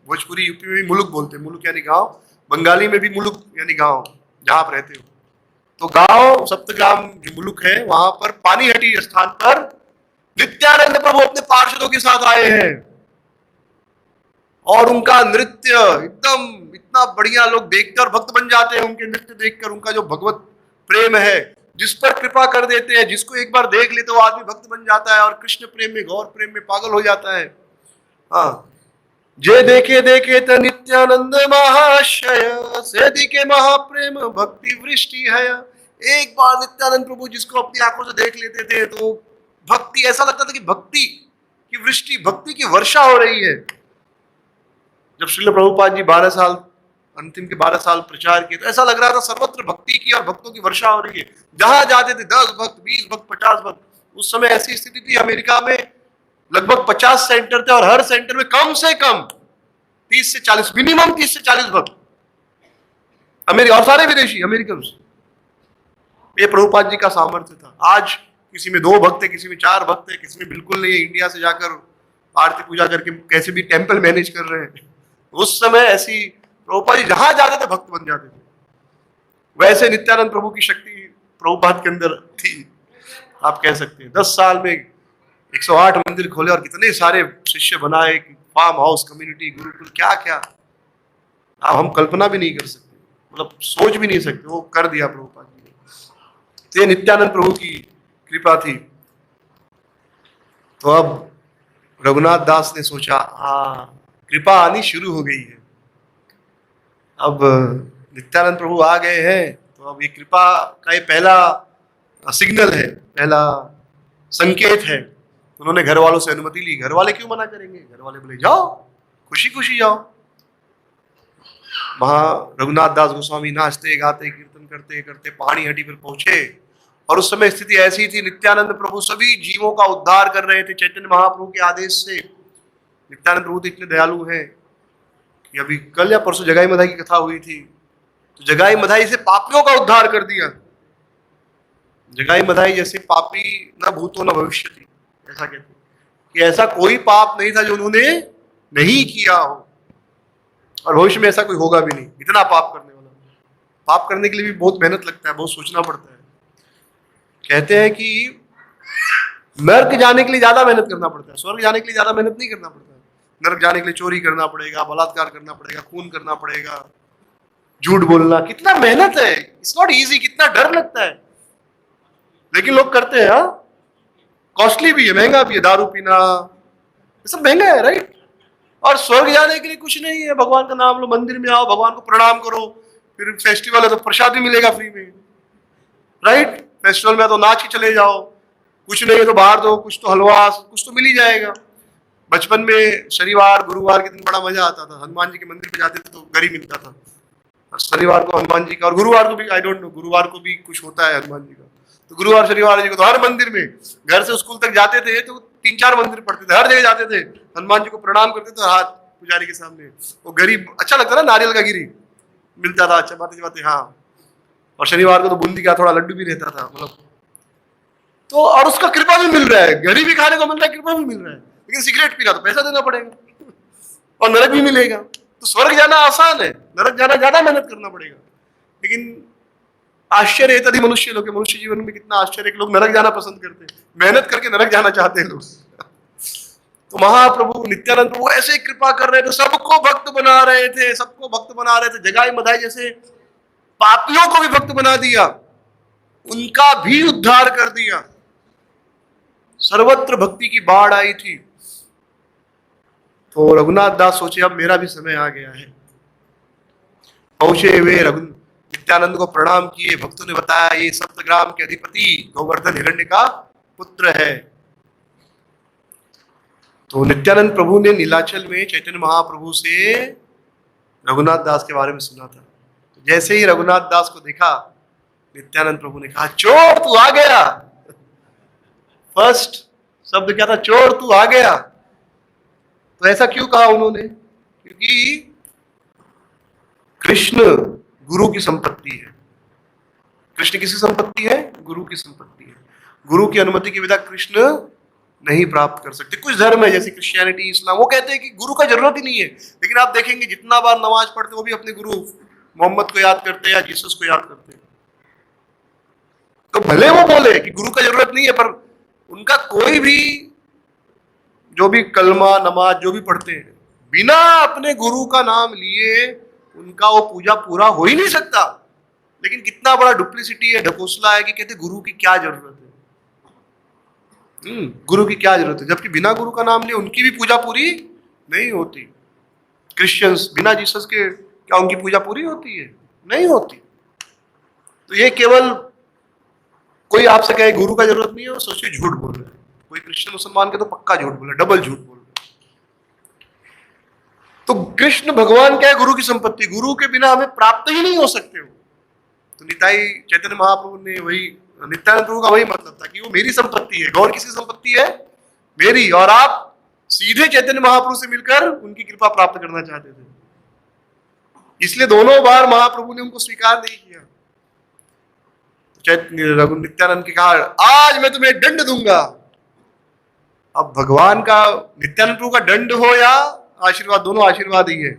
भोजपुरी यूपी में भी मुलुक बोलते हैं, मुलुक यानी गांव, बंगाली में भी मुलुक यानी गांव, जहां आप रहते हो। तो गांव सप्तग्राम जो मुलुक है, वहां पर पानीहटी स्थान पर नित्यानंद प्रभु अपने पार्षदों के साथ आए हैं, और उनका नृत्य एकदम इतना बढ़िया, लोग देखकर भक्त बन जाते हैं उनके नृत्य देखकर। उनका जो भगवत प्रेम है, जिस पर कृपा कर देते हैं, जिसको एक बार देख ले तो वो आदमी भक्त बन जाता है और कृष्ण प्रेम में, गौर प्रेम में पागल हो जाता है। हाँ, जे देखे देखे त नित्यानंद महाशय, से दिखे महाप्रेम भक्ति वृष्टि है। एक बार नित्यानंद प्रभु जिसको अपनी आंखों से देख लेते थे तो भक्ति, ऐसा लगता था कि भक्ति की वृष्टि, भक्ति की वर्षा हो रही है। जब श्रील प्रभुपाद जी 12 साल, अंतिम के 12 साल प्रचार किए, तो ऐसा लग रहा था सर्वत्र भक्ति की और भक्तों की वर्षा हो रही है। जहां जाते थे 10 भक्त, 20 भक्त, 50 भक्त। उस समय ऐसी स्थिति थी, अमेरिका में लगभग 50 सेंटर थे और हर सेंटर में कम से कम 30 से 40, मिनिमम 30 से 40 भक्त अमेरिका, और सारे विदेशी अमेरिकन। ये प्रभुपाद जी का सामर्थ्य था। आज किसी में 2 भक्त है, किसी में 4 भक्त है, किसी में बिल्कुल नहीं है। इंडिया से जाकर आरती पूजा करके कैसे भी टेंपल मैनेज कर रहे हैं। उस समय ऐसी प्रभुपाद जी जहां जाते थे भक्त बन जाते थे। वैसे नित्यानंद प्रभु की शक्ति प्रभुपाद के अंदर थी, आप कह सकते हैं। 10 साल में 108 मंदिर खोले और कितने सारे शिष्य बनाए, फार्म हाउस कम्युनिटी, गुरुकुल, क्या क्या आप हम कल्पना भी नहीं कर सकते, मतलब सोच भी नहीं सकते, वो कर दिया प्रभुपाद जी ने। तो ये नित्यानंद प्रभु की कृपा थी। तो अब रघुनाथ दास ने सोचा, कृपा आनी शुरू हो गई है। अब नित्यानंद प्रभु आ गए हैं, तो अब ये कृपा का ये पहला सिग्नल है, पहला संकेत है। उन्होंने घर वालों से अनुमति ली। घर वाले क्यों मना करेंगे? घर वाले बोले जाओ, खुशी खुशी जाओ। वहां रघुनाथ दास गोस्वामी नाचते गाते कीर्तन करते करते पानीहटी पर पहुंचे, और उस समय स्थिति ऐसी थी, नित्यानंद प्रभु सभी जीवों का उद्धार कर रहे थे चैतन्य महाप्रभु के आदेश से। नित्यानंद प्रभु तो इतने दयालु हैं कि अभी कल या परसों जगाई मधाई की कथा हुई थी, तो जगाई मधाई से पापियों का उद्धार कर दिया। जगाई मधाई जैसे पापी न भूतो न भविष्यति, ऐसा कहते हैं कि ऐसा कोई पाप नहीं था जो उन्होंने नहीं किया हो, और भविष्य में ऐसा कोई होगा भी नहीं। इतना पाप करने वाला, पाप करने के लिए भी बहुत मेहनत लगता है, बहुत सोचना पड़ता है। कहते हैं कि नर्क जाने के लिए ज्यादा मेहनत करना पड़ता है, स्वर्ग जाने के लिए ज्यादा मेहनत नहीं करना पड़ता है। नर्क जाने के लिए चोरी करना पड़ेगा, बलात्कार करना पड़ेगा, खून करना पड़ेगा, झूठ बोलना, कितना मेहनत है। इट्स नॉट इजी, कितना डर लगता है, लेकिन लोग करते हैं। कॉस्टली भी है, महंगा भी है, दारू पीना ये सब महंगा है, राइट? और स्वर्ग जाने के लिए कुछ नहीं है, भगवान का नाम लो, मंदिर में आओ, भगवान को प्रणाम करो, फिर फेस्टिवल है तो प्रसाद भी मिलेगा फ्री में, राइट? फेस्टिवल में तो नाच के चले जाओ, कुछ नहीं है तो बाहर दो, कुछ तो हलवा कुछ तो मिल ही जाएगा। बचपन में शनिवार गुरुवार के दिन बड़ा मजा आता था, हनुमान जी के मंदिर पे जाते थे तो गरी मिलता था, शनिवार को हनुमान जी का, और गुरुवार को भी, आई डोंट नो, गुरुवार को भी कुछ होता है हनुमान जी का, तो गुरुवार शनिवार जी को तो हर मंदिर में, घर से स्कूल तक जाते थे तो 3-4 मंदिर पढ़ते थे, हर जगह जाते थे, हनुमान जी को प्रणाम करते थे, हाथ पुजारी के सामने, वो गरीब अच्छा लगता था, नारियल का गिरी मिलता था, अच्छा बातें बातें, हाँ, और शनिवार को तो बूंदी का थोड़ा लड्डू भी रहता था, मतलब तो, और उसका कृपा भी मिल रहा है, गरीब भी खाने को मिल रहा है, कृपा भी मिल रहा है, लेकिन सिगरेट पी रहा तो पैसा देना पड़ेगा और नरक भी मिलेगा। तो स्वर्ग जाना आसान है, नरक जाना ज्यादा मेहनत करना पड़ेगा। लेकिन आश्चर्य है तभी मनुष्य लोग, मनुष्य जीवन में कितना आश्चर्य कि लोग नरक जाना पसंद करते हैं, मेहनत करके नरक जाना चाहते हैं लोग। तो महाप्रभु नित्यानंद प्रभु ऐसे कृपा कर रहे थे, सबको भक्त बना रहे थे, सबको भक्त बना रहे थे, जगाई मधाई जैसे पापियों को भी भक्त बना दिया, उनका भी उद्धार कर दिया, सर्वत्र भक्ति की बाढ़ आई थी। तो रघुनाथ दास सोचे अब मेरा भी समय आ गया है। पहुंचे वे नित्यानंद को प्रणाम किए, भक्तों ने बताया ये सप्तग्राम के अधिपति गोवर्धन हिरण्य का पुत्र है। तो नित्यानंद प्रभु ने नीलाचल में चैतन्य महाप्रभु से रघुनाथ दास के बारे में सुना था। तो जैसे ही रघुनाथ दास को देखा, नित्यानंद प्रभु ने कहा चोर तू आ गया। फर्स्ट शब्द क्या था? चोर तू आ गया। तो ऐसा क्यों कहा उन्होंने? क्योंकि कृष्ण गुरु की संपत्ति है। कृष्ण किसकी संपत्ति है? गुरु की संपत्ति है। गुरु की अनुमति के बिना कृष्ण नहीं प्राप्त कर सकते। कुछ धर्म है जैसे क्रिश्चियनिटी, इस्लाम, वो कहते हैं कि गुरु का जरूरत ही नहीं है, लेकिन आप देखेंगे जितना बार नमाज पढ़ते वो भी अपने गुरु मोहम्मद को याद करते हैं या जीसस को याद करते हैं। तो भले वो बोले कि गुरु का जरूरत नहीं है, पर उनका कोई भी जो भी कलमा नमाज जो भी पढ़ते हैं, बिना अपने गुरु का नाम लिए उनका वो पूजा पूरा हो ही नहीं सकता। लेकिन कितना बड़ा डुप्लिसिटी है, ढकोसला है कि कहते गुरु की क्या जरूरत है, गुरु की क्या जरूरत है, जबकि बिना गुरु का नाम लिए उनकी भी पूजा पूरी नहीं होती। क्रिश्चियंस बिना जीसस के क्या उनकी पूजा पूरी होती है? नहीं होती। तो ये केवल कोई आपसे कहे गुरु का जरूरत नहीं है, वो सोचिए झूठ बोल रहे हैं। कोई क्रिश्चियन मुसलमान के तो पक्का झूठ बोला, डबल झूठ बोल रहे। तो कृष्ण भगवान क्या है? गुरु की संपत्ति, गुरु के बिना हमें प्राप्त ही नहीं हो सकते हो। तो निताई चैतन्य महाप्रभु ने वही, नित्यानंद प्रभु का वही मतलब था कि वो मेरी संपत्ति है। गौर किसकी संपत्ति है? मेरी। और आप सीधे चैतन्य महाप्रभु से मिलकर उनकी कृपा प्राप्त करना चाहते थे, इसलिए दोनों बार महाप्रभु ने उनको स्वीकार नहीं किया। नित्यानंद के कहा आज मैं तुम्हें दंड दूंगा। अब भगवान का, नित्यानंद प्रभु का दंड हो या आशीर्वाद, दोनों आशीर्वाद ही है।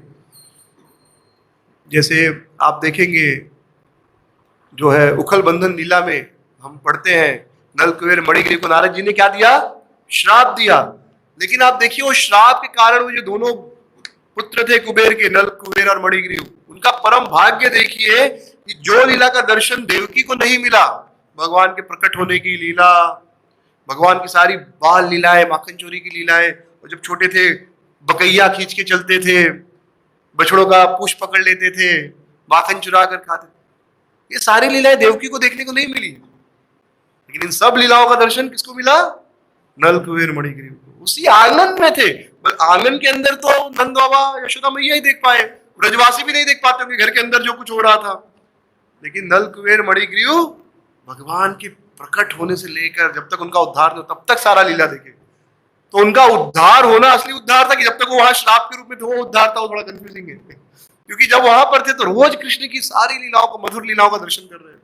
जैसे आप देखेंगे जो है उखल बंधन लीला में हम पढ़ते हैं, नल कुबेर मणिग्रीव को नारद जी ने क्या दिया? श्राप दिया। लेकिन आप देखिए वो श्राप के कारण वो जो दोनों पुत्र थे कुबेर के, नल कुबेर और मणिग्रीव, उनका परम भाग्य देखिए कि जो लीला का दर्शन देवकी को नहीं मिला, भगवान के प्रकट होने की लीला, भगवान की सारी बाल लीलाएं, माखन चोरी की लीलाएं, और जब छोटे थे बकैया खींच के चलते थे, बछड़ों का पूछ पकड़ लेते थे, माखन चुरा कर खाते थे, ये सारी लीलाएं देवकी को देखने को नहीं मिली। लेकिन इन सब लीलाओं का दर्शन किसको मिला? नल कुबेर मणिग्रीव को। उसी आंगन में थे, आंगन के अंदर तो नंद बाबा यशोदा मैया ही देख पाए, ब्रजवासी भी नहीं देख पाते होंगे घर के अंदर जो कुछ हो रहा था। लेकिन नल कुबेर मणिग्रीव भगवान के प्रकट होने से लेकर जब तक उनका उद्धार नहीं, तब तक सारा लीला देखे। तो उनका उद्धार होना असली उद्धार था कि जब तक वो वहां श्राप के रूप में थे वो उद्धार था, वो थोड़ा कंफ्यूजिंग है, क्योंकि जब वहां पर थे तो रोज कृष्ण की सारी लीलाओं को, मधुर लीलाओं का दर्शन कर रहे थे,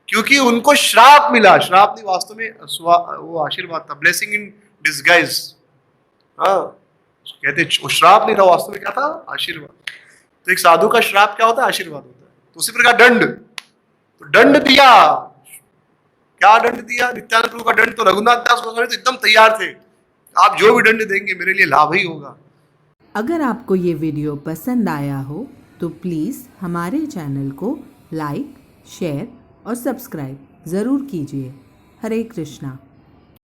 क्योंकि उनको श्राप मिला। श्राप नहीं, वास्तव में वो आशीर्वाद था, ब्लेसिंग इन डिस्गाइज। हाँ, कहते वो श्राप नहीं था, वास्तव में क्या था? आशीर्वाद। तो एक साधु का श्राप क्या होता है? आशीर्वाद होता है। तो उसी प्रकार दंड, तो दंड दिया। क्या दंड दिया? नित्यानंद प्रभु का दंड। तो रघुनाथ दास गोस्वामी तो एकदम तैयार थे, आप जो भी दंड देंगे मेरे लिए लाभ ही होगा। अगर आपको ये वीडियो पसंद आया हो तो प्लीज़ हमारे चैनल को लाइक, शेयर और सब्सक्राइब ज़रूर कीजिए। हरे कृष्णा।